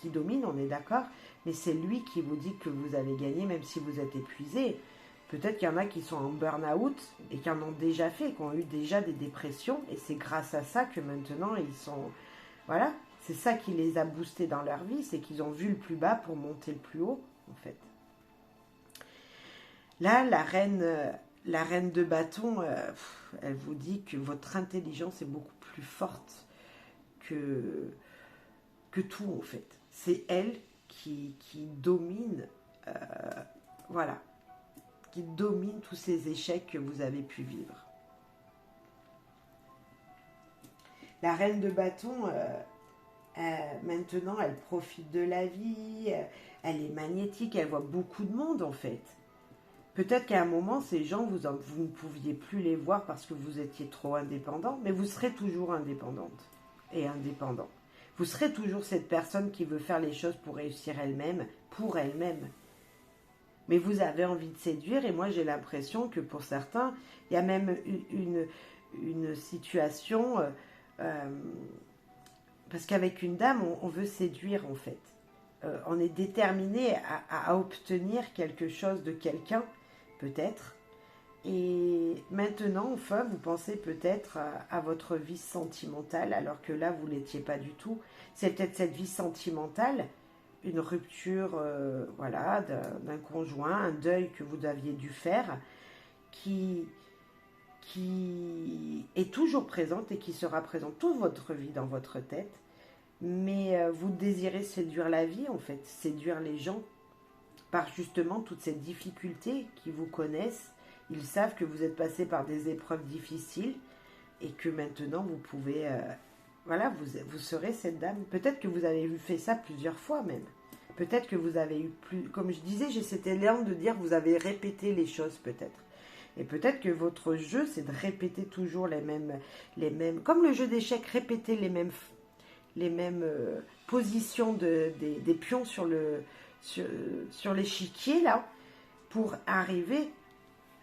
qui domine, on est d'accord, mais c'est lui qui vous dit que vous avez gagné, même si vous êtes épuisé. Peut-être qu'il y en a qui sont en burn-out et qui en ont déjà fait, qui ont eu déjà des dépressions, et c'est grâce à ça que maintenant, ils sont... Voilà, c'est ça qui les a boostés dans leur vie, c'est qu'ils ont vu le plus bas pour monter le plus haut, en fait. Là, la reine de bâton, elle vous dit que votre intelligence est beaucoup plus forte que tout, en fait. C'est elle qui domine, voilà, qui domine tous ces échecs que vous avez pu vivre. La reine de bâton, Maintenant, elle profite de la vie, elle est magnétique, elle voit beaucoup de monde en fait. Peut-être qu'à un moment, ces gens, vous ne pouviez plus les voir parce que vous étiez trop indépendant, mais vous serez toujours indépendante et indépendant. Vous serez toujours cette personne qui veut faire les choses pour réussir elle-même, pour elle-même. Mais vous avez envie de séduire et moi j'ai l'impression que pour certains, il y a même une situation, euh, parce qu'avec une dame, on veut séduire en fait. On est déterminé à obtenir quelque chose de quelqu'un, peut-être. Et maintenant, enfin, vous pensez peut-être à votre vie sentimentale, alors que là, vous ne l'étiez pas du tout. C'est peut-être cette vie sentimentale, une rupture voilà, d'un conjoint, un deuil que vous aviez dû faire, qui est toujours présente et qui sera présente toute votre vie dans votre tête. Mais vous désirez séduire la vie, en fait, séduire les gens par justement toutes ces difficultés qui vous connaissent. Ils savent que vous êtes passé par des épreuves difficiles et que maintenant vous pouvez, voilà, vous serez cette dame. Peut-être que vous avez fait ça plusieurs fois même. Peut-être que vous avez eu plus, comme je disais, j'ai cet élan de dire vous avez répété les choses peut-être. Et peut-être que votre jeu, c'est de répéter toujours les mêmes, comme le jeu d'échecs, répéter les mêmes positions des pions sur l'échiquier là, pour arriver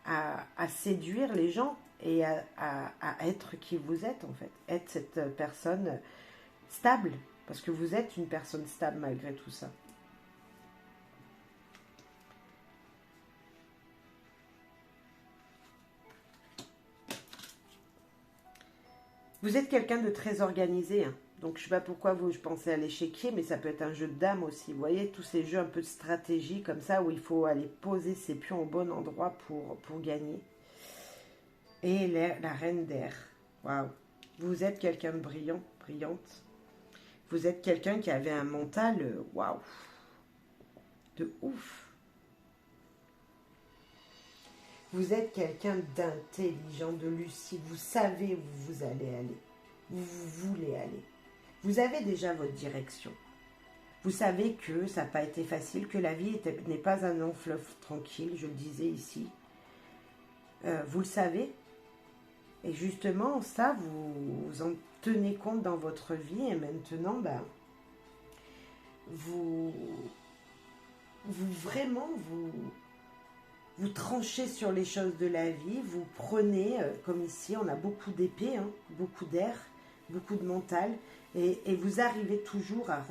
à séduire les gens et à être qui vous êtes en fait. Être cette personne stable, parce que vous êtes une personne stable malgré tout ça. Vous êtes quelqu'un de très organisé, hein. Donc je ne sais pas pourquoi je pensais à l'échiquier, mais ça peut être un jeu de dames aussi. Vous voyez, tous ces jeux un peu de stratégie comme ça, où il faut aller poser ses pions au bon endroit pour gagner. Et la reine d'air. Waouh. Vous êtes quelqu'un de brillant, brillante. Vous êtes quelqu'un qui avait un mental, waouh, de ouf. Vous êtes quelqu'un d'intelligent, de lucide. Vous savez où vous allez aller. Où vous voulez aller. Vous avez déjà votre direction. Vous savez que ça n'a pas été facile, que la vie n'est pas un long fleuve tranquille, je le disais ici. Vous le savez. Et justement, ça, vous en tenez compte dans votre vie. Et maintenant, ben, vous tranchez sur les choses de la vie. Vous prenez, comme ici, on a beaucoup d'épée, hein, beaucoup d'air, beaucoup de mental. Et vous arrivez toujours à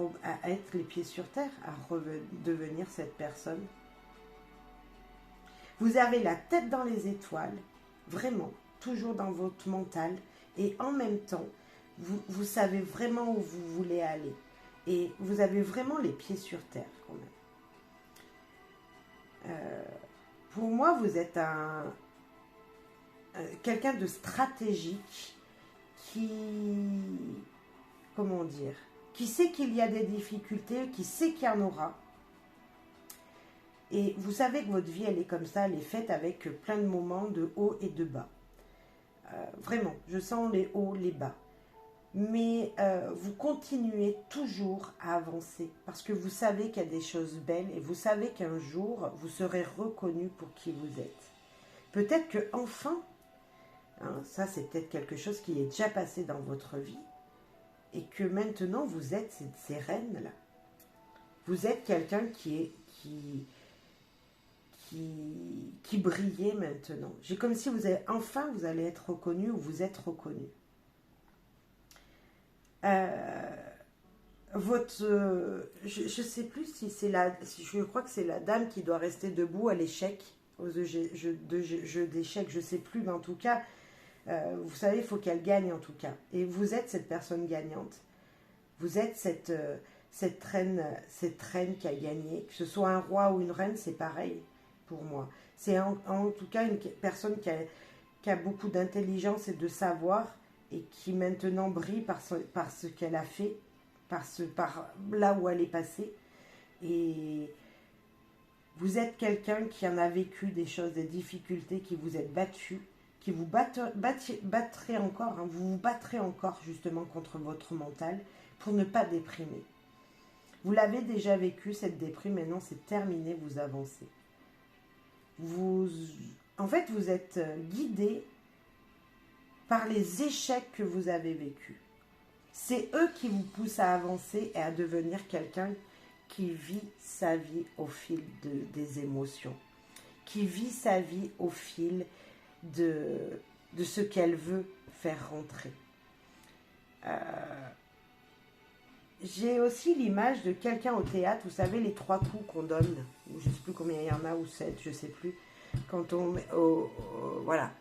être les pieds sur terre, à redevenir cette personne. Vous avez la tête dans les étoiles, vraiment, toujours dans votre mental. Et en même temps, vous savez vraiment où vous voulez aller. Et vous avez vraiment les pieds sur terre, quand même. Pour moi, vous êtes quelqu'un de stratégique qui... Comment dire, qui sait qu'il y a des difficultés, qui sait qu'il y en aura. Et vous savez que votre vie, elle est comme ça, elle est faite avec plein de moments de haut et de bas. Vraiment, je sens les hauts, les bas. Mais vous continuez toujours à avancer parce que vous savez qu'il y a des choses belles et vous savez qu'un jour, vous serez reconnu pour qui vous êtes. Peut-être que enfin, hein, ça c'est peut-être quelque chose qui est déjà passé dans votre vie, et que maintenant vous êtes ces reines-là. Vous êtes quelqu'un qui brillait maintenant. J'ai comme si vous allez être reconnu ou vous êtes reconnu. Je ne sais plus si c'est je crois que c'est la dame qui doit rester debout à l'échec, aux jeux d'échecs, je ne sais plus, mais en tout cas, vous savez, il faut qu'elle gagne en tout cas. Et vous êtes cette personne gagnante. Vous êtes cette reine qui a gagné. Que ce soit un roi ou une reine, c'est pareil pour moi. C'est en tout cas une personne qui a beaucoup d'intelligence et de savoir et qui maintenant brille par ce qu'elle a fait, par là où elle est passée. Et vous êtes quelqu'un qui en a vécu des choses, des difficultés, qui vous êtes battu, qui vous battrez encore, hein, vous vous battrez encore justement contre votre mental, pour ne pas déprimer. Vous l'avez déjà vécu, cette déprime, maintenant c'est terminé, vous avancez. En fait, vous êtes guidé par les échecs que vous avez vécus. C'est eux qui vous poussent à avancer et à devenir quelqu'un qui vit sa vie au fil des émotions, qui vit sa vie au fil de ce qu'elle veut faire rentrer. J'ai aussi l'image de quelqu'un au théâtre, vous savez, les 3 coups qu'on donne, ou je ne sais plus combien il y en a, ou 7, je ne sais plus, quand on... voilà,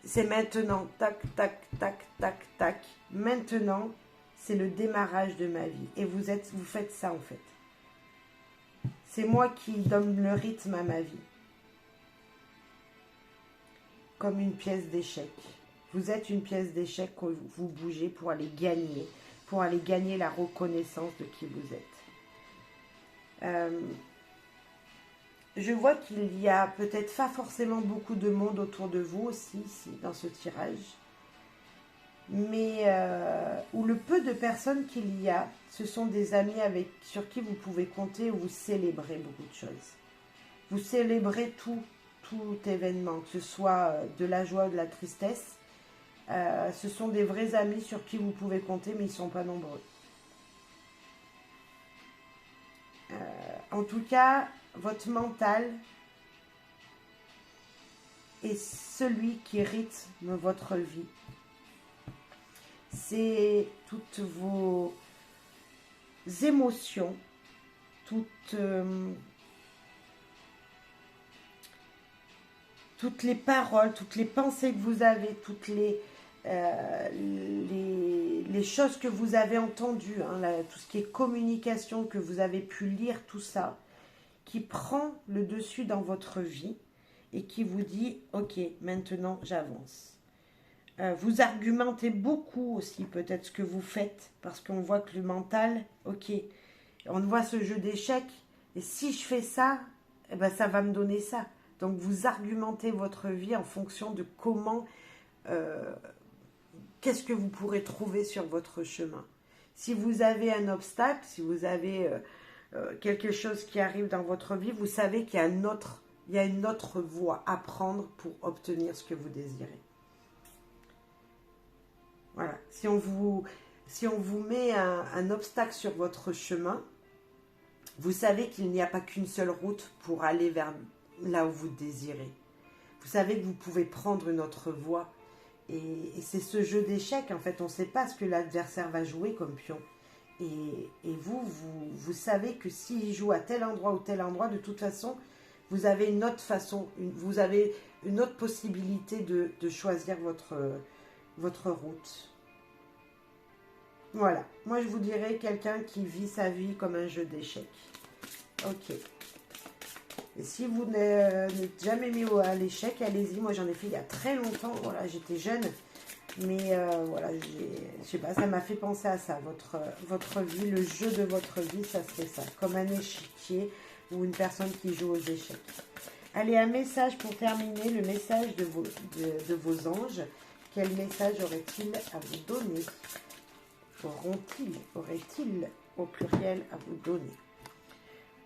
c'est maintenant, tac, tac, tac, tac, tac, maintenant, c'est le démarrage de ma vie, et vous faites ça en fait. C'est moi qui donne le rythme à ma vie, comme une pièce d'échec. Vous êtes une pièce d'échec que vous bougez pour aller gagner la reconnaissance de qui vous êtes. Je vois qu'il y a peut-être pas forcément beaucoup de monde autour de vous aussi, ici, dans ce tirage. Mais où le peu de personnes qu'il y a, ce sont des amis sur qui vous pouvez compter, où vous célébrez beaucoup de choses. Vous célébrez tout événement, que ce soit de la joie ou de la tristesse. Ce sont des vrais amis sur qui vous pouvez compter, mais ils ne sont pas nombreux. En tout cas, votre mental est celui qui rythme votre vie. C'est toutes vos émotions, toutes les paroles, toutes les pensées que vous avez, toutes les choses que vous avez entendues, tout ce qui est communication, que vous avez pu lire, tout ça, qui prend le dessus dans votre vie et qui vous dit « Ok, maintenant j'avance ». Vous argumentez beaucoup aussi peut-être ce que vous faites, parce qu'on voit que le mental, ok, on voit ce jeu d'échecs, et si je fais ça, eh ben ça va me donner ça. Donc vous argumentez votre vie en fonction de comment, qu'est-ce que vous pourrez trouver sur votre chemin. Si vous avez un obstacle, si vous avez quelque chose qui arrive dans votre vie, vous savez qu'il y a une autre voie à prendre pour obtenir ce que vous désirez. Voilà, si on vous met un obstacle sur votre chemin, vous savez qu'il n'y a pas qu'une seule route pour aller vers là où vous désirez. Vous savez que vous pouvez prendre une autre voie. Et c'est ce jeu d'échecs, en fait, on ne sait pas ce que l'adversaire va jouer comme pion. Et vous savez que s'il joue à tel endroit ou tel endroit, de toute façon, vous avez une autre façon, vous avez une autre possibilité de choisir votre route. Voilà, moi je vous dirais quelqu'un qui vit sa vie comme un jeu d'échecs. Ok. Et si vous n'êtes jamais mis à l'échec, allez-y. Moi j'en ai fait il y a très longtemps, voilà, j'étais jeune. Mais voilà, je sais pas, ça m'a fait penser à ça. Votre vie, le jeu de votre vie, ça serait ça. Comme un échiquier ou une personne qui joue aux échecs. Allez, un message pour terminer, le message de vos anges. Quel message aurait-il à vous donner? Aurait-il au pluriel à vous donner?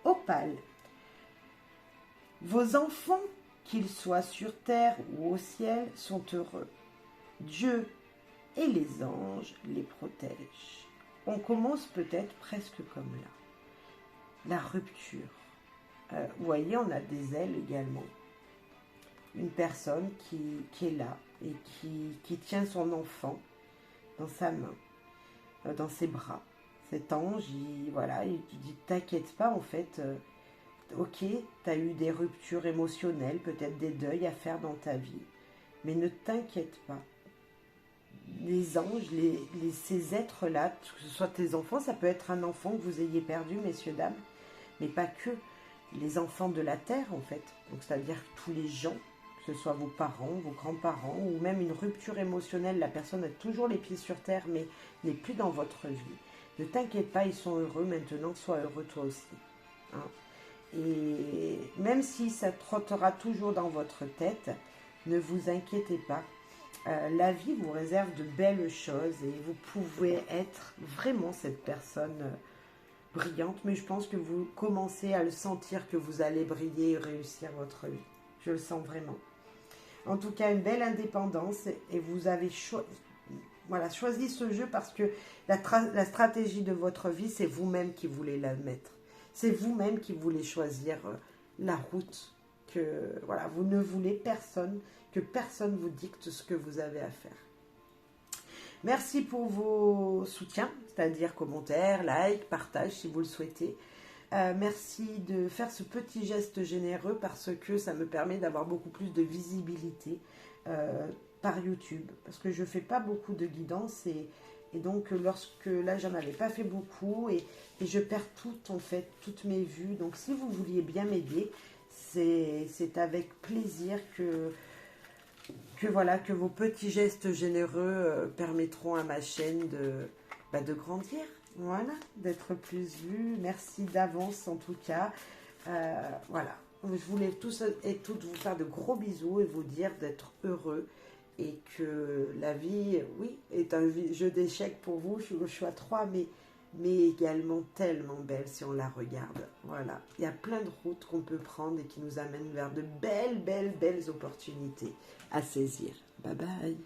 Opale. Vos enfants, qu'ils soient sur terre ou au ciel, sont heureux. Dieu et les anges les protègent. On commence peut-être presque comme là. La rupture. Vous voyez, on a des ailes également. Une personne qui est là et qui tient son enfant dans sa main, dans ses bras. Cet ange, il dit « T'inquiète pas, en fait, ok, tu as eu des ruptures émotionnelles, peut-être des deuils à faire dans ta vie, mais ne t'inquiète pas. Les anges, ces êtres-là, que ce soit tes enfants, ça peut être un enfant que vous ayez perdu, messieurs, dames, mais pas que. Les enfants de la terre, en fait. Donc, c'est-à-dire tous les gens, que ce soit vos parents, vos grands-parents, ou même une rupture émotionnelle, la personne a toujours les pieds sur terre, mais n'est plus dans votre vie. Ne t'inquiète pas, ils sont heureux maintenant, sois heureux toi aussi. Hein. Et même si ça trottera toujours dans votre tête, ne vous inquiétez pas. La vie vous réserve de belles choses et vous pouvez être vraiment cette personne brillante, mais je pense que vous commencez à le sentir que vous allez briller et réussir votre vie. Je le sens vraiment. En tout cas, une belle indépendance et vous avez voilà, choisi ce jeu parce que la stratégie de votre vie, c'est vous-même qui voulez la mettre. C'est vous-même qui voulez choisir la route. Que voilà, vous ne voulez que personne vous dicte ce que vous avez à faire. Merci pour vos soutiens, c'est-à-dire commentaires, likes, partage si vous le souhaitez. Merci de faire ce petit geste généreux parce que ça me permet d'avoir beaucoup plus de visibilité par YouTube. Parce que je ne fais pas beaucoup de guidance et donc lorsque là j'en avais pas fait beaucoup et je perds toutes mes vues. Donc si vous vouliez bien m'aider, c'est avec plaisir que vos petits gestes généreux permettront à ma chaîne de grandir. Voilà, d'être plus vue. Merci d'avance en tout cas. Voilà, je voulais tous et toutes vous faire de gros bisous et vous dire d'être heureux et que la vie, oui, est un jeu d'échecs pour vous. Je suis à 3, mais également tellement belle si on la regarde. Voilà, il y a plein de routes qu'on peut prendre et qui nous amènent vers de belles opportunités à saisir. Bye bye.